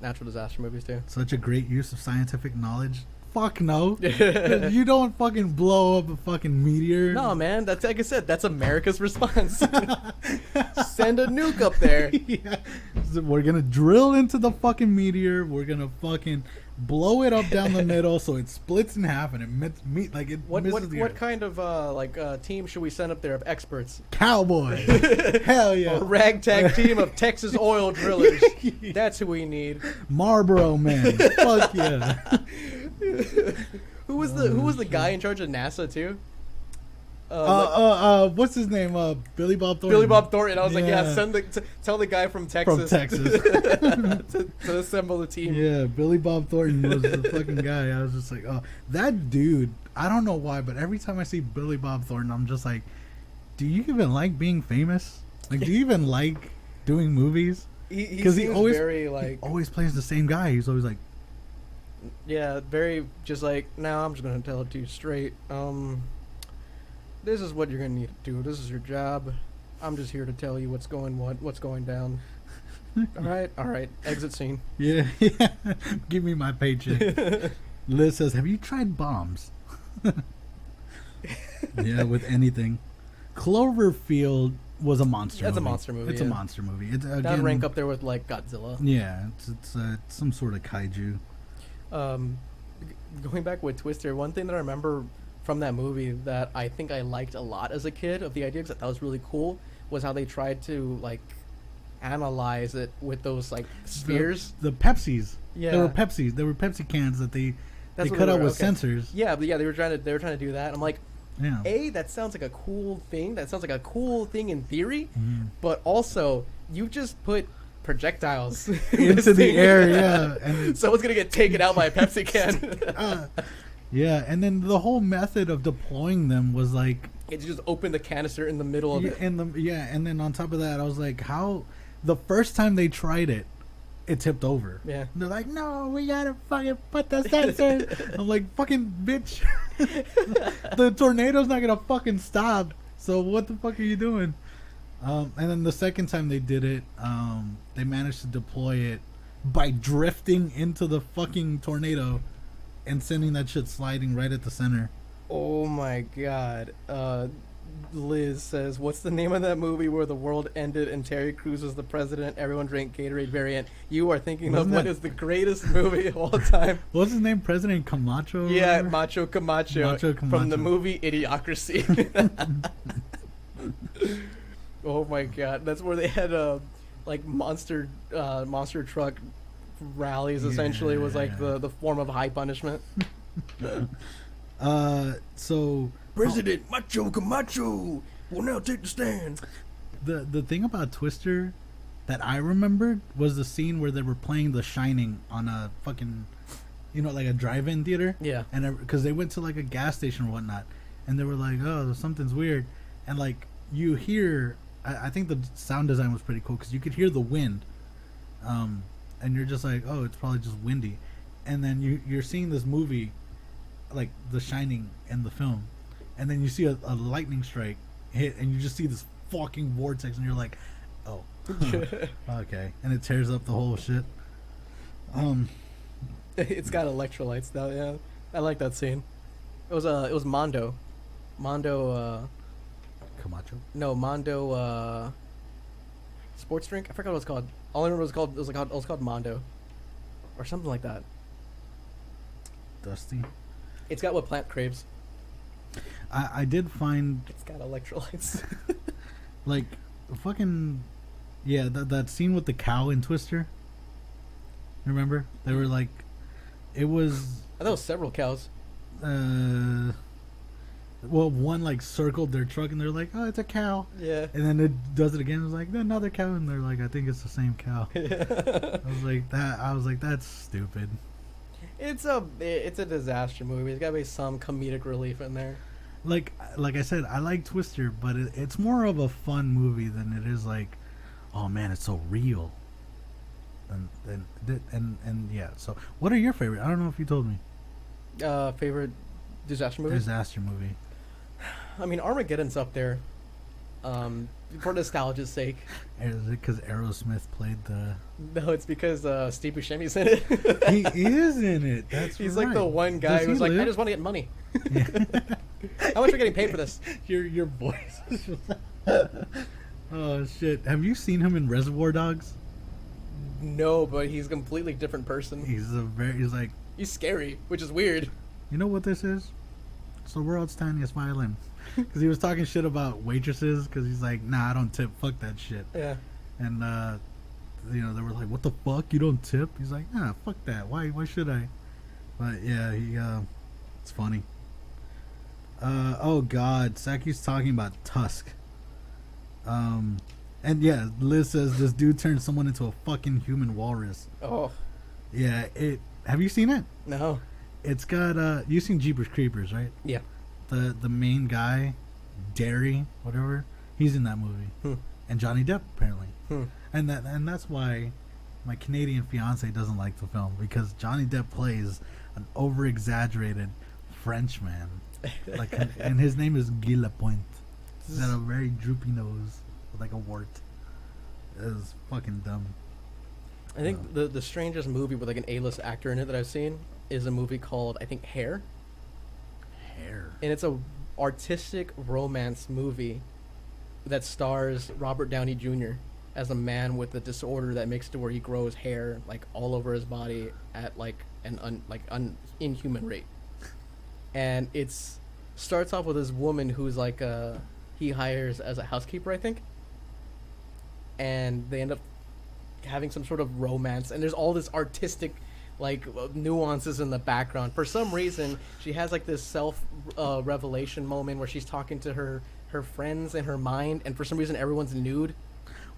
Speaker 1: natural disaster movies too.
Speaker 2: Such a great use of scientific knowledge fuck no. You don't fucking blow up a fucking meteor.
Speaker 1: No, man. That's like I said. That's America's response. Send a nuke up there.
Speaker 2: Yeah. So we're gonna drill into the fucking meteor. We're gonna fucking blow it up down the middle so it splits in half and it misses the
Speaker 1: What
Speaker 2: earth.
Speaker 1: kind of team should we send up there of experts?
Speaker 2: Cowboys. Hell yeah.
Speaker 1: A ragtag team of Texas oil drillers. That's who we need.
Speaker 2: Marlboro men. Fuck yeah.
Speaker 1: Who was the guy in charge of NASA too?
Speaker 2: What's his name? Billy Bob Thornton.
Speaker 1: Billy Bob Thornton. I was like,
Speaker 2: Yeah.
Speaker 1: tell the guy from Texas. to assemble the team.
Speaker 2: Yeah, Billy Bob Thornton was the fucking guy. I was just like, oh, that dude. I don't know why, but every time I see Billy Bob Thornton, I'm just like, do you even like being famous? Like, do you even like doing movies?
Speaker 1: Because he always very
Speaker 2: he always plays the same guy. He's always like,
Speaker 1: yeah, very just like, now I'm just gonna tell it to you straight. This is what you're gonna need to do. This is your job. I'm just here to tell you what's going down. All right. Exit scene.
Speaker 2: yeah. Give me my paycheck. Liz says, have you tried bombs? Yeah, with anything. Cloverfield was a monster.
Speaker 1: That's
Speaker 2: movie.
Speaker 1: a monster movie.
Speaker 2: It's
Speaker 1: yeah.
Speaker 2: a monster movie. It's again,
Speaker 1: That'd rank up there with like Godzilla.
Speaker 2: Yeah, it's some sort of kaiju.
Speaker 1: Going back with Twister, one thing that I remember from that movie that I think I liked a lot as a kid of the idea, because that was really cool, was how they tried to like analyze it with those like spheres.
Speaker 2: The Pepsis.
Speaker 1: Yeah.
Speaker 2: There were Pepsis. There were Pepsi cans that they
Speaker 1: That's what
Speaker 2: cut
Speaker 1: they
Speaker 2: out
Speaker 1: were,
Speaker 2: with
Speaker 1: okay.
Speaker 2: sensors.
Speaker 1: Yeah, but yeah, they were trying to do that. I'm like,
Speaker 2: Yeah.
Speaker 1: that sounds like a cool thing. That sounds like a cool thing in theory,
Speaker 2: Mhm.
Speaker 1: but also you just put projectiles
Speaker 2: Into the air, yeah. And
Speaker 1: someone's gonna get taken out by a Pepsi can.
Speaker 2: yeah, and then the whole method of deploying them was like
Speaker 1: It just opened the canister in the middle of it.
Speaker 2: and then on top of that, I was like, how the first time they tried it, it tipped over.
Speaker 1: Yeah.
Speaker 2: And they're like, no, we gotta fucking put the sensor. I'm like, fucking bitch. The tornado's not gonna fucking stop. So what the fuck are you doing? And then the second time they did it, they managed to deploy it by drifting into the fucking tornado and sending that shit sliding right at the center.
Speaker 1: Oh my god. Liz says, what's the name of that movie where the world ended and Terry Crews was the president? Everyone drank Gatorade variant. You are thinking
Speaker 2: Wasn't
Speaker 1: of what
Speaker 2: that-
Speaker 1: is the greatest movie of all time.
Speaker 2: What's his name? President Camacho? or
Speaker 1: Yeah,
Speaker 2: whatever?
Speaker 1: Macho Camacho,
Speaker 2: Macho
Speaker 1: from
Speaker 2: Camacho.
Speaker 1: the movie Idiocracy. Oh my god. That's where they had like monster truck rallies, essentially, was like
Speaker 2: Yeah.
Speaker 1: the form of high punishment.
Speaker 2: So
Speaker 1: President Macho Camacho will now take the stand.
Speaker 2: the thing about Twister that I remembered was the scene where they were playing The Shining on a fucking, like a drive-in theater.
Speaker 1: Yeah.
Speaker 2: And because they went to like a gas station or whatnot, and they were like, oh, something's weird, and like you hear, I think the sound design was pretty cool because you could hear the wind, and you're just like, oh, it's probably just windy, and then you're seeing this movie, like The Shining in the film, and then you see a lightning strike hit, and you just see this fucking vortex, and you're like, oh, okay, and it tears up the whole shit.
Speaker 1: It's got electrolytes though. Yeah, I like that scene. It was Mondo,
Speaker 2: Camacho.
Speaker 1: no Mondo, sports drink. I forgot what it was called. All I remember it was called Mondo, or something like that.
Speaker 2: Dusty.
Speaker 1: It's got what plant craves.
Speaker 2: I did find
Speaker 1: It's got electrolytes.
Speaker 2: like fucking that scene with the cow in Twister. Remember? They were like, it was
Speaker 1: I thought it was several cows.
Speaker 2: well, one like circled their truck and they're like, oh, it's a cow,
Speaker 1: Yeah.
Speaker 2: and then it does it again. It's like another cow, and they're like, I think it's the same cow. I was like, that's stupid.
Speaker 1: It's a disaster movie. There's gotta be some comedic relief in there.
Speaker 2: Like I said, I like Twister, but it's more of a fun movie than it is like, oh man, it's so real. And yeah. So, what are your favorite? I don't know if you told me.
Speaker 1: Favorite disaster movie?
Speaker 2: Disaster movie.
Speaker 1: I mean, Armageddon's up there. For nostalgia's sake.
Speaker 2: Is it because Aerosmith played the.
Speaker 1: No, it's because Steve Buscemi's in it.
Speaker 2: He is in it. That's
Speaker 1: He's
Speaker 2: right.
Speaker 1: like the one guy who's like, I just want to get money.
Speaker 2: Yeah.
Speaker 1: How much are we getting paid for this?
Speaker 2: Your voice. Oh shit! Have you seen him in Reservoir Dogs?
Speaker 1: No, but he's a completely different person.
Speaker 2: He's like,
Speaker 1: He's scary, which is weird.
Speaker 2: you know what this is? It's the world's tiniest violin. Because he was talking shit about waitresses. Because he's like, nah, I don't tip. Fuck that shit.
Speaker 1: Yeah.
Speaker 2: And they were like, what the fuck? You don't tip? He's like, nah, fuck that. Why should I? But yeah, it's funny. Oh god, Saki's talking about Tusk. And yeah, Liz says this dude turned someone into a fucking human walrus.
Speaker 1: Oh.
Speaker 2: Yeah, have you seen it?
Speaker 1: No.
Speaker 2: It's got you've seen Jeepers Creepers, right?
Speaker 1: Yeah.
Speaker 2: The main guy, Derry, whatever, he's in that movie. And Johnny Depp apparently. And that's why my Canadian fiance doesn't like the film, because Johnny Depp plays an over exaggerated Frenchman. Like, and his name is Guy Lapointe. He's got a very droopy nose with like a wart. It's fucking dumb.
Speaker 1: I think the strangest movie with like an A-list actor in it that I've seen is a movie called, I think, Hair. And it's a artistic romance movie that stars Robert Downey Jr. as a man with a disorder that makes it to where he grows hair like all over his body at like an inhuman rate. And it's starts off with this woman who's like he hires as a housekeeper, I think. And they end up having some sort of romance, and there's all this artistic like nuances in the background. For some reason, she has like this self revelation moment where she's talking to her friends in her mind, and for some reason everyone's nude.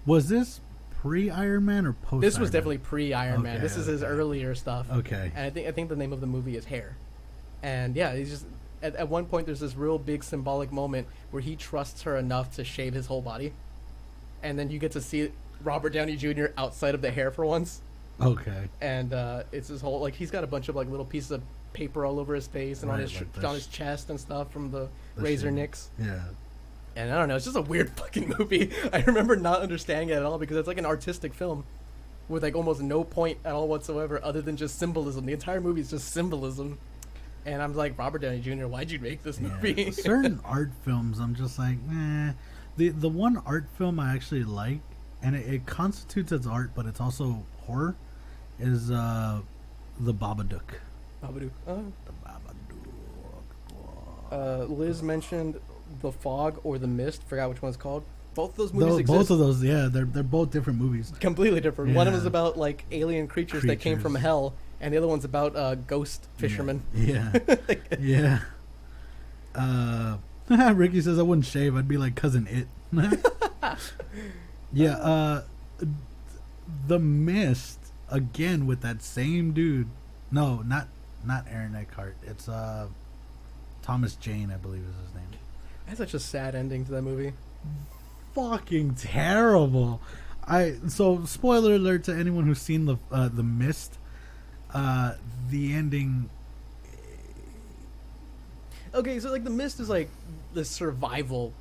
Speaker 2: Was this pre-Iron Man or post?
Speaker 1: This was definitely pre-Iron Man.
Speaker 2: Okay,
Speaker 1: This is his earlier stuff.
Speaker 2: Okay.
Speaker 1: And I think the name of the movie is Hair. And yeah, he's just at one point there's this real big symbolic moment where he trusts her enough to shave his whole body, and then you get to see Robert Downey Jr. outside of the hair for once.
Speaker 2: Okay.
Speaker 1: And it's his whole like he's got a bunch of like little pieces of paper all over his face and
Speaker 2: Right,
Speaker 1: on his
Speaker 2: like
Speaker 1: on his chest and stuff from the
Speaker 2: the
Speaker 1: razor
Speaker 2: shit.
Speaker 1: nicks.
Speaker 2: Yeah.
Speaker 1: And I don't know, it's just a weird fucking movie. I remember not understanding it at all because it's like an artistic film with like almost no point at all whatsoever other than just symbolism. The entire movie is just symbolism. And I'm like, Robert Downey Jr., why'd you make this movie?
Speaker 2: Certain art films, I'm just like, eh. The one art film I actually like, and it constitutes as art, but it's also horror, is The Babadook.
Speaker 1: Babadook.
Speaker 2: The Babadook.
Speaker 1: Liz mentioned The Fog or The Mist. Forgot which one's called. Both those movies exist.
Speaker 2: Both of those, yeah, they're both different movies.
Speaker 1: Completely different. One of them is
Speaker 2: Yeah.
Speaker 1: about like alien creatures that came from hell, and the other one's about ghost fishermen.
Speaker 2: Yeah. Yeah. Ricky says I wouldn't shave. I'd be like Cousin It. Yeah. The Mist again with that same dude. No, not Aaron Eckhart. It's Thomas Jane, I believe is his name.
Speaker 1: That's such a sad ending to that movie.
Speaker 2: Fucking terrible. So spoiler alert to anyone who's seen the Mist. The ending.
Speaker 1: Okay, so like The Mist is like the survival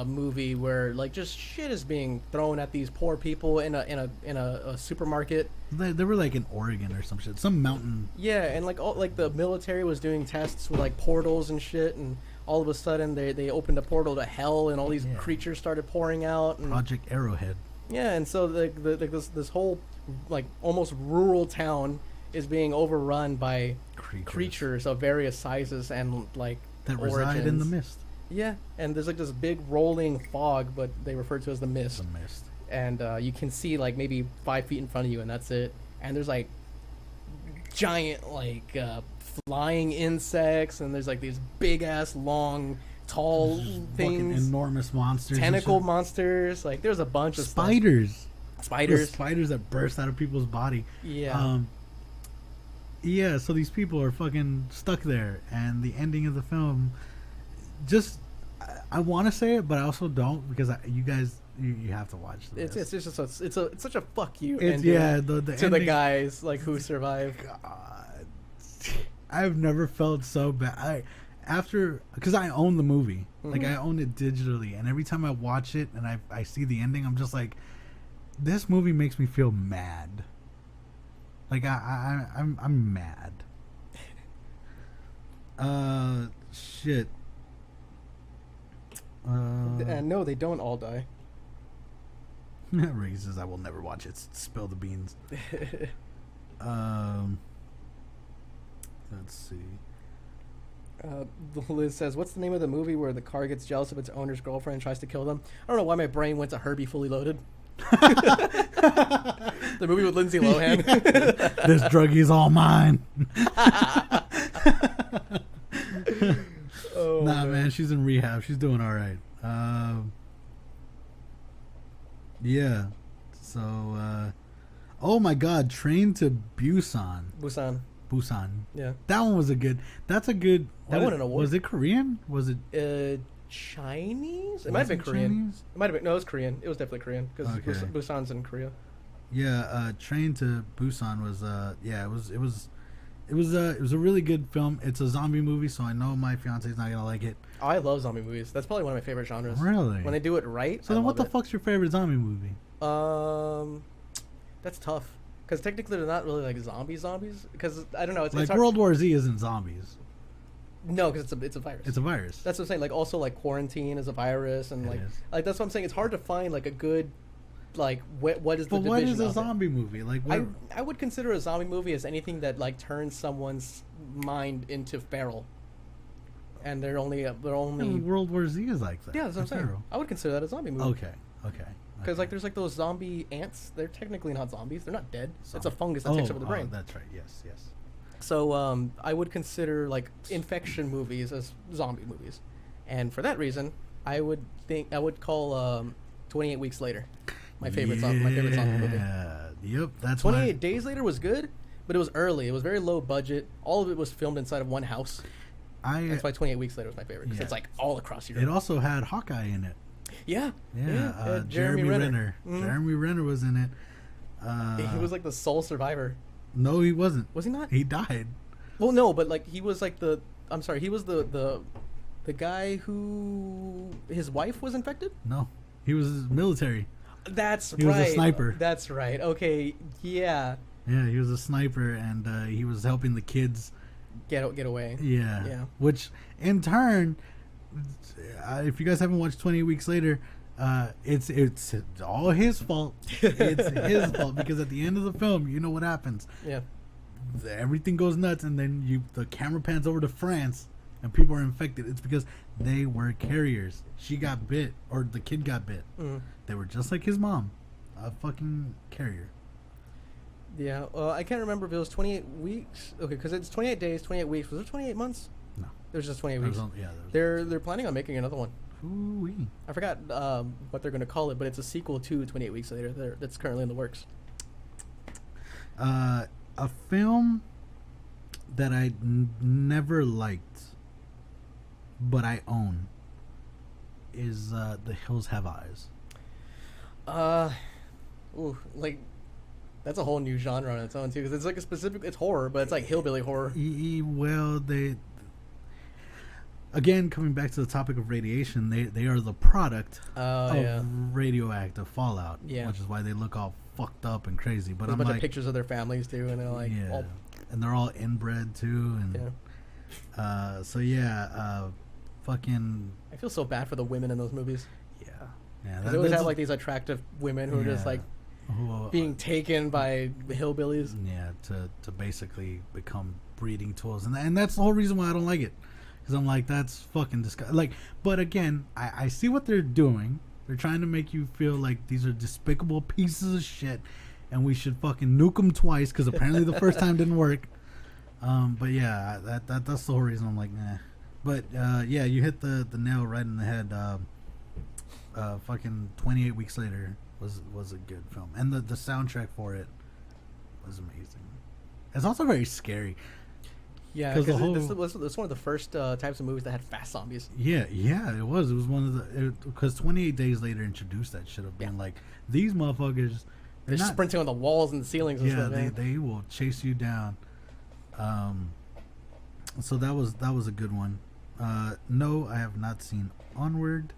Speaker 1: movie where like just shit is being thrown at these poor people in a supermarket.
Speaker 2: They were like in Oregon or some shit, some mountain.
Speaker 1: Yeah, and like all like the military was doing tests with like portals and shit, and all of a sudden they opened a portal to hell, and all these creatures started pouring out. And,
Speaker 2: Project Arrowhead.
Speaker 1: yeah, and so this whole like almost rural town is being overrun by creatures of various sizes and like
Speaker 2: that
Speaker 1: origins.
Speaker 2: reside in the mist.
Speaker 1: Yeah, and there's like this big rolling fog, but they refer to as the mist.
Speaker 2: The mist.
Speaker 1: And you can see like maybe 5 feet in front of you, and that's it. And there's like giant like flying insects, and there's like these big ass long tall
Speaker 2: Fucking
Speaker 1: things,
Speaker 2: enormous monsters.
Speaker 1: tentacle monsters. Like there's a bunch of
Speaker 2: spiders.
Speaker 1: Spiders.
Speaker 2: The spiders that burst out of people's body.
Speaker 1: Yeah.
Speaker 2: Yeah, so these people are fucking stuck there, and the ending of the film, just I want to say it, but I also don't because you guys you have to watch this.
Speaker 1: It's just it's such a fuck you.
Speaker 2: It's
Speaker 1: ending
Speaker 2: the
Speaker 1: to
Speaker 2: ending,
Speaker 1: the guys like who survive.
Speaker 2: God, I've never felt so bad. Because I own the movie, like I own it digitally, and every time I watch it and I see the ending, I'm just like, this movie makes me feel mad. Like I'm mad. Shit.
Speaker 1: No, they don't all die.
Speaker 2: Ray says I will never watch it. Spill the beans. Let's see.
Speaker 1: Liz says, "What's the name of the movie where the car gets jealous of its owner's girlfriend and tries to kill them?" I don't know why my brain went to Herbie Fully Loaded. The movie with Lindsay Lohan.
Speaker 2: This druggie's all mine.
Speaker 1: Oh,
Speaker 2: nah, man, she's in rehab. She's doing all right. Yeah. So, oh my God, Train to Busan. Busan.
Speaker 1: Yeah.
Speaker 2: That one was a good. That's a good.
Speaker 1: That won an award.
Speaker 2: Was it Korean? Was it
Speaker 1: Chinese? It might have been Korean.
Speaker 2: Chinese?
Speaker 1: It might have been. No, it was Korean. It was definitely Korean because
Speaker 2: Okay.
Speaker 1: Busan's in Korea.
Speaker 2: Yeah. Train to Busan was. Yeah. It was a really good film. It's a zombie movie, so I know my fiance's not gonna like it.
Speaker 1: Oh, I love zombie movies. That's probably one of my favorite genres.
Speaker 2: Really?
Speaker 1: When they do it right.
Speaker 2: So then, what the fuck's your favorite zombie movie?
Speaker 1: That's tough. Because technically they're not really like zombies. Because I don't know. It's
Speaker 2: Like
Speaker 1: hard.
Speaker 2: World War Z isn't zombies.
Speaker 1: No, because it's a virus.
Speaker 2: It's a virus.
Speaker 1: That's what I'm saying. Like also like Quarantine is a virus, and
Speaker 2: It
Speaker 1: like
Speaker 2: is.
Speaker 1: that's what I'm saying. It's hard to find like a good like what is the
Speaker 2: But what
Speaker 1: division
Speaker 2: is a
Speaker 1: of it?
Speaker 2: zombie movie? Like what?
Speaker 1: I would consider a zombie movie as anything that like turns someone's mind into feral, and they're only
Speaker 2: World War Z is like that.
Speaker 1: yeah. That's what I'm saying.
Speaker 2: Feral.
Speaker 1: I would consider that a zombie movie.
Speaker 2: Okay.
Speaker 1: Because like there's like those zombie ants. They're technically not zombies. They're not dead. It's a
Speaker 2: Zombie.
Speaker 1: fungus that takes over the brain.
Speaker 2: That's right. Yes.
Speaker 1: So I would consider like infection movies as zombie movies, and for that reason, I would call 28 Weeks Later my favorite zombie movie.
Speaker 2: Yeah. Yep. That's
Speaker 1: 28 Days Later was good, but it was early. It was very low budget. All of it was filmed inside of one house. That's why 28 Weeks Later was my favorite because it's like all across Europe.
Speaker 2: It also had Hawkeye in it.
Speaker 1: Yeah.
Speaker 2: Jeremy Renner.
Speaker 1: Mm-hmm.
Speaker 2: Jeremy Renner was in it.
Speaker 1: He was like the sole survivor.
Speaker 2: No, he wasn't.
Speaker 1: Was he not?
Speaker 2: He died.
Speaker 1: Well, no, but like he was like he was the guy who his wife was infected?
Speaker 2: No. He was military.
Speaker 1: That's
Speaker 2: He was a sniper.
Speaker 1: That's right. Okay. Yeah.
Speaker 2: Yeah, he was a sniper, and he was helping the kids
Speaker 1: Get away.
Speaker 2: Yeah. Which, in turn, if you guys haven't watched 28 Weeks Later, it's all his fault. It's his fault because at the end of the film, you know what happens.
Speaker 1: Yeah.
Speaker 2: Everything goes nuts, and then the camera pans over to France, and people are infected. It's because they were carriers. She got bit, or the kid got bit.
Speaker 1: Mm.
Speaker 2: They were just like his mom, a fucking carrier.
Speaker 1: Yeah. I can't remember if it was 28 weeks. Okay, because it's 28 days, 28 weeks. Was it 28 months?
Speaker 2: No.
Speaker 1: There's just 28 weeks.
Speaker 2: Yeah.
Speaker 1: They're planning on making another one.
Speaker 2: Ooh-wee.
Speaker 1: I forgot what they're going to call it, but it's a sequel to 28 Weeks Later that's currently in the works.
Speaker 2: A film that I never liked, but I own, is The Hills Have Eyes.
Speaker 1: Like that's a whole new genre on its own too, because it's like it's horror, but it's like hillbilly horror.
Speaker 2: Well, again, coming back to the topic of radiation, they are the product of radioactive fallout, which is why they look all fucked up and crazy. But
Speaker 1: There's
Speaker 2: I'm
Speaker 1: a bunch
Speaker 2: like,
Speaker 1: of pictures of their families too, and they're like,
Speaker 2: and they're all inbred too, and fucking.
Speaker 1: I feel so bad for the women in those movies.
Speaker 2: Yeah,
Speaker 1: They always have like these attractive women who are just like being taken by the hillbillies.
Speaker 2: Yeah, to basically become breeding tools, and that's the whole reason why I don't like it, because I'm like, that's fucking disgusting. Like, but again, I see what they're doing. They're trying to make you feel like these are despicable pieces of shit, and we should fucking nuke them twice because apparently the first time didn't work. But yeah, that's the whole reason I'm like, nah. But yeah, you hit the nail right in the head. Fucking 28 Weeks Later was a good film, and the soundtrack for it was amazing. It's also very scary.
Speaker 1: Yeah, because this one of the first types of movies that had fast zombies.
Speaker 2: Yeah, it was. It was one of the, because 28 Days Later introduced that shit of being like, these motherfuckers,
Speaker 1: they're sprinting on the walls and the ceilings and stuff.
Speaker 2: Yeah, they will chase you down. So that was a good one. No, I have not seen Onward.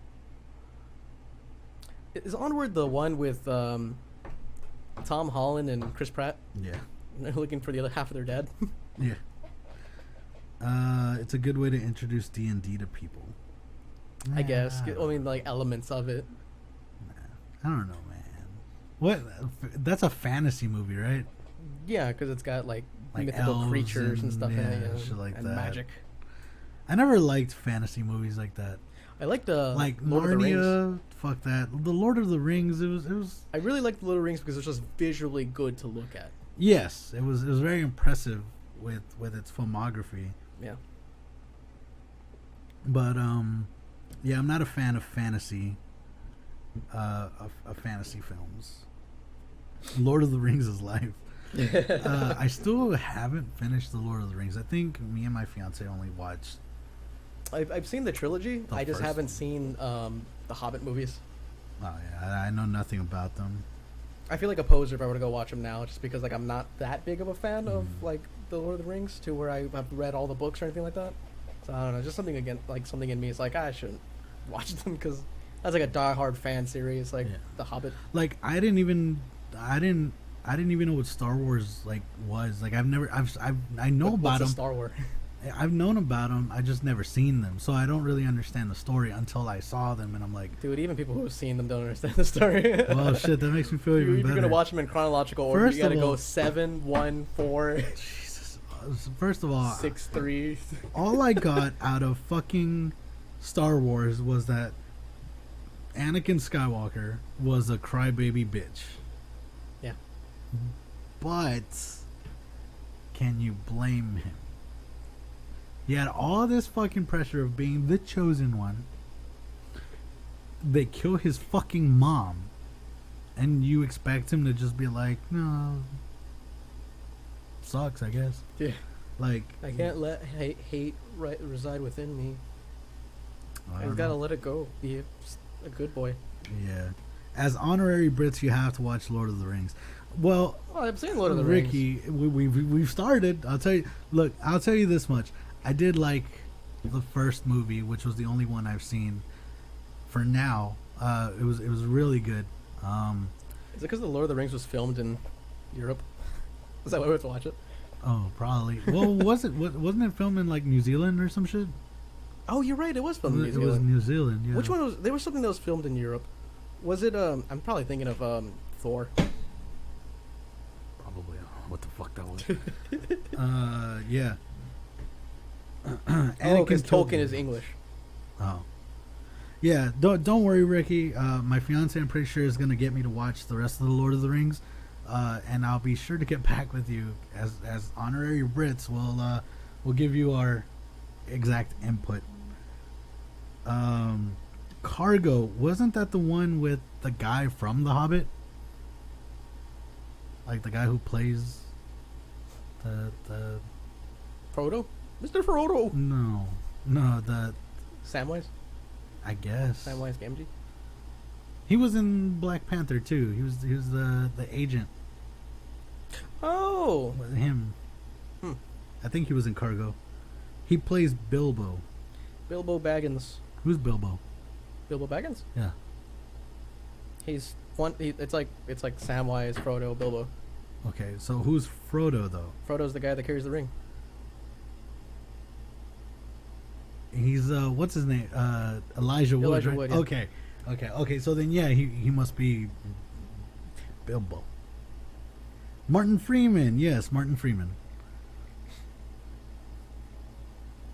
Speaker 1: Is Onward the one with Tom Holland and Chris Pratt.
Speaker 2: Yeah.
Speaker 1: They're looking for the other half of their dad.
Speaker 2: Yeah. It's a good way to introduce D&D to people.
Speaker 1: I guess. I mean, like elements of it.
Speaker 2: I don't know, man. What? That's a fantasy movie, right?
Speaker 1: Yeah, because it's got like mythical
Speaker 2: elves
Speaker 1: creatures and stuff in it,
Speaker 2: yeah, shit like
Speaker 1: and
Speaker 2: that.
Speaker 1: magic.
Speaker 2: I never liked fantasy movies like that.
Speaker 1: I like the
Speaker 2: Like
Speaker 1: Lord of the Rings.
Speaker 2: Narnia. Fuck that. The Lord of the Rings. It was.
Speaker 1: I really like the Lord of the Rings because it's just visually good to look at.
Speaker 2: Yes, it was very impressive with its filmography.
Speaker 1: Yeah.
Speaker 2: But yeah, I'm not a fan of fantasy. Of fantasy films. Lord of the Rings is life. I still haven't finished the Lord of the Rings. I think me and my fiance only watched.
Speaker 1: I've seen the trilogy. I just
Speaker 2: first
Speaker 1: haven't
Speaker 2: one.
Speaker 1: seen the Hobbit movies.
Speaker 2: Oh yeah, I know nothing about them.
Speaker 1: I feel like a poser if I were to go watch them now, just because like I'm not that big of a fan of like the Lord of the Rings to where I have read all the books or anything like that. So I don't know, just something in me is like I shouldn't watch them because that's like a diehard fan series, like the Hobbit.
Speaker 2: Like I didn't even know what Star Wars like was. Like I know about
Speaker 1: What's a
Speaker 2: them.
Speaker 1: Star Wars?
Speaker 2: I've known about them. I just never seen them, so I don't really understand the story until I saw them, and I'm like,
Speaker 1: dude, even people who have seen them don't understand the story.
Speaker 2: well, shit, that makes me feel even
Speaker 1: You're
Speaker 2: better.
Speaker 1: gonna watch them in chronological order.
Speaker 2: First
Speaker 1: You gotta
Speaker 2: of all-
Speaker 1: go 7, 1, 4,
Speaker 2: Jesus. First of all,
Speaker 1: 6, 3.
Speaker 2: all I got out of fucking Star Wars was that Anakin Skywalker was a crybaby bitch.
Speaker 1: Yeah.
Speaker 2: But can you blame him? He had all this fucking pressure of being the chosen one. They kill his fucking mom. And you expect him to just be like, no. Sucks, I guess.
Speaker 1: Yeah.
Speaker 2: Like,
Speaker 1: I can't let hate reside within me.
Speaker 2: I
Speaker 1: I've
Speaker 2: don't
Speaker 1: gotta
Speaker 2: know.
Speaker 1: let it go. Be a good boy.
Speaker 2: Yeah. As honorary Brits, you have to watch Lord of the Rings. Well,
Speaker 1: Oh, I've seen Lord of the
Speaker 2: Ricky,
Speaker 1: Rings.
Speaker 2: we've started. I'll tell you. Look, I'll tell you this much. I did like the first movie, which was the only one I've seen for now. It was really good.
Speaker 1: Is it because the Lord of the Rings was filmed in Europe? Is that why we have to watch it?
Speaker 2: Oh, probably. Well, wasn't it filmed in like New Zealand or some shit?
Speaker 1: Oh, you're right. It was filmed in New
Speaker 2: It
Speaker 1: Zealand.
Speaker 2: was New Zealand. Yeah.
Speaker 1: Which one was? There was something that was filmed in Europe. Was it? I'm probably thinking of Thor.
Speaker 2: Probably. What the fuck that was? Yeah.
Speaker 1: Oh, because
Speaker 2: killed
Speaker 1: Tolkien
Speaker 2: him.
Speaker 1: is English.
Speaker 2: Oh. Yeah, don't worry, Ricky. My fiance, I'm pretty sure, is gonna get me to watch the rest of the Lord of the Rings, and I'll be sure to get back with you as honorary Brits. We'll give you our exact input. Cargo, wasn't that the one with the guy from The Hobbit? Like the guy who plays the
Speaker 1: Frodo, Mr. Frodo.
Speaker 2: no the
Speaker 1: Samwise.
Speaker 2: I guess
Speaker 1: Samwise Gamgee.
Speaker 2: he was in Black Panther too. He was the agent.
Speaker 1: Oh.
Speaker 2: With him.
Speaker 1: Hmm.
Speaker 2: I think he was in Cargo. He plays Bilbo.
Speaker 1: Bilbo Baggins.
Speaker 2: Who's Bilbo?
Speaker 1: Bilbo Baggins.
Speaker 2: Yeah.
Speaker 1: He's one. It's like Samwise, Frodo, Bilbo.
Speaker 2: Okay, so who's Frodo though?
Speaker 1: Frodo's the guy that carries the ring.
Speaker 2: He's what's his name? Elijah Wood.
Speaker 1: Elijah
Speaker 2: Right?
Speaker 1: Wood, yeah.
Speaker 2: Okay. So then, yeah, he must be Bilbo. Martin Freeman. Yes, Martin Freeman.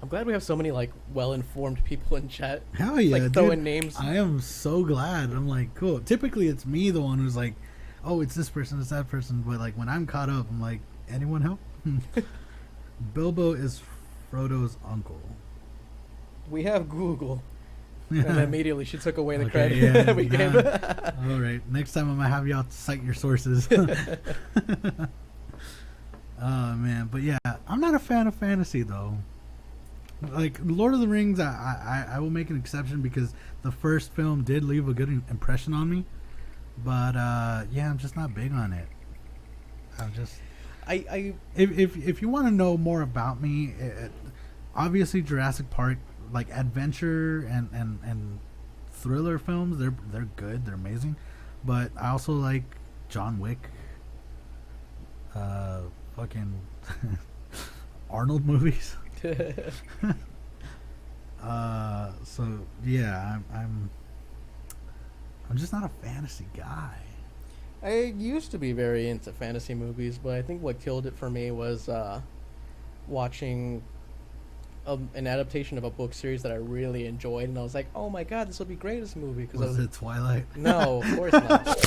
Speaker 1: I'm glad we have so many like well-informed people in chat.
Speaker 2: Hell yeah,
Speaker 1: Like throwing
Speaker 2: dude.
Speaker 1: names.
Speaker 2: I am so glad. I'm like, cool. Typically, it's me the one who's like, oh, it's this person, it's that person. But like when I'm caught up, I'm like, anyone help? Bilbo is Frodo's uncle.
Speaker 1: We have Google. And immediately she took away the
Speaker 2: Okay,
Speaker 1: credit
Speaker 2: yeah,
Speaker 1: we gave.
Speaker 2: nah. All right. Next time I'm gonna have y'all cite your sources. Oh man, but yeah, I'm not a fan of fantasy though. Like Lord of the Rings, I will make an exception because the first film did leave a good impression on me. But yeah, I'm just not big on it. I'm just if you want to know more about me, obviously Jurassic Park, like adventure and thriller films, they're good, they're amazing. But I also like John Wick. fucking Arnold movies. So yeah, I'm just not a fantasy guy.
Speaker 1: I used to be very into fantasy movies, but I think what killed it for me was watching an adaptation of a book series that I really enjoyed, and I was like, "Oh my god, this will be great as a movie."
Speaker 2: Was it Twilight?
Speaker 1: No, of course not.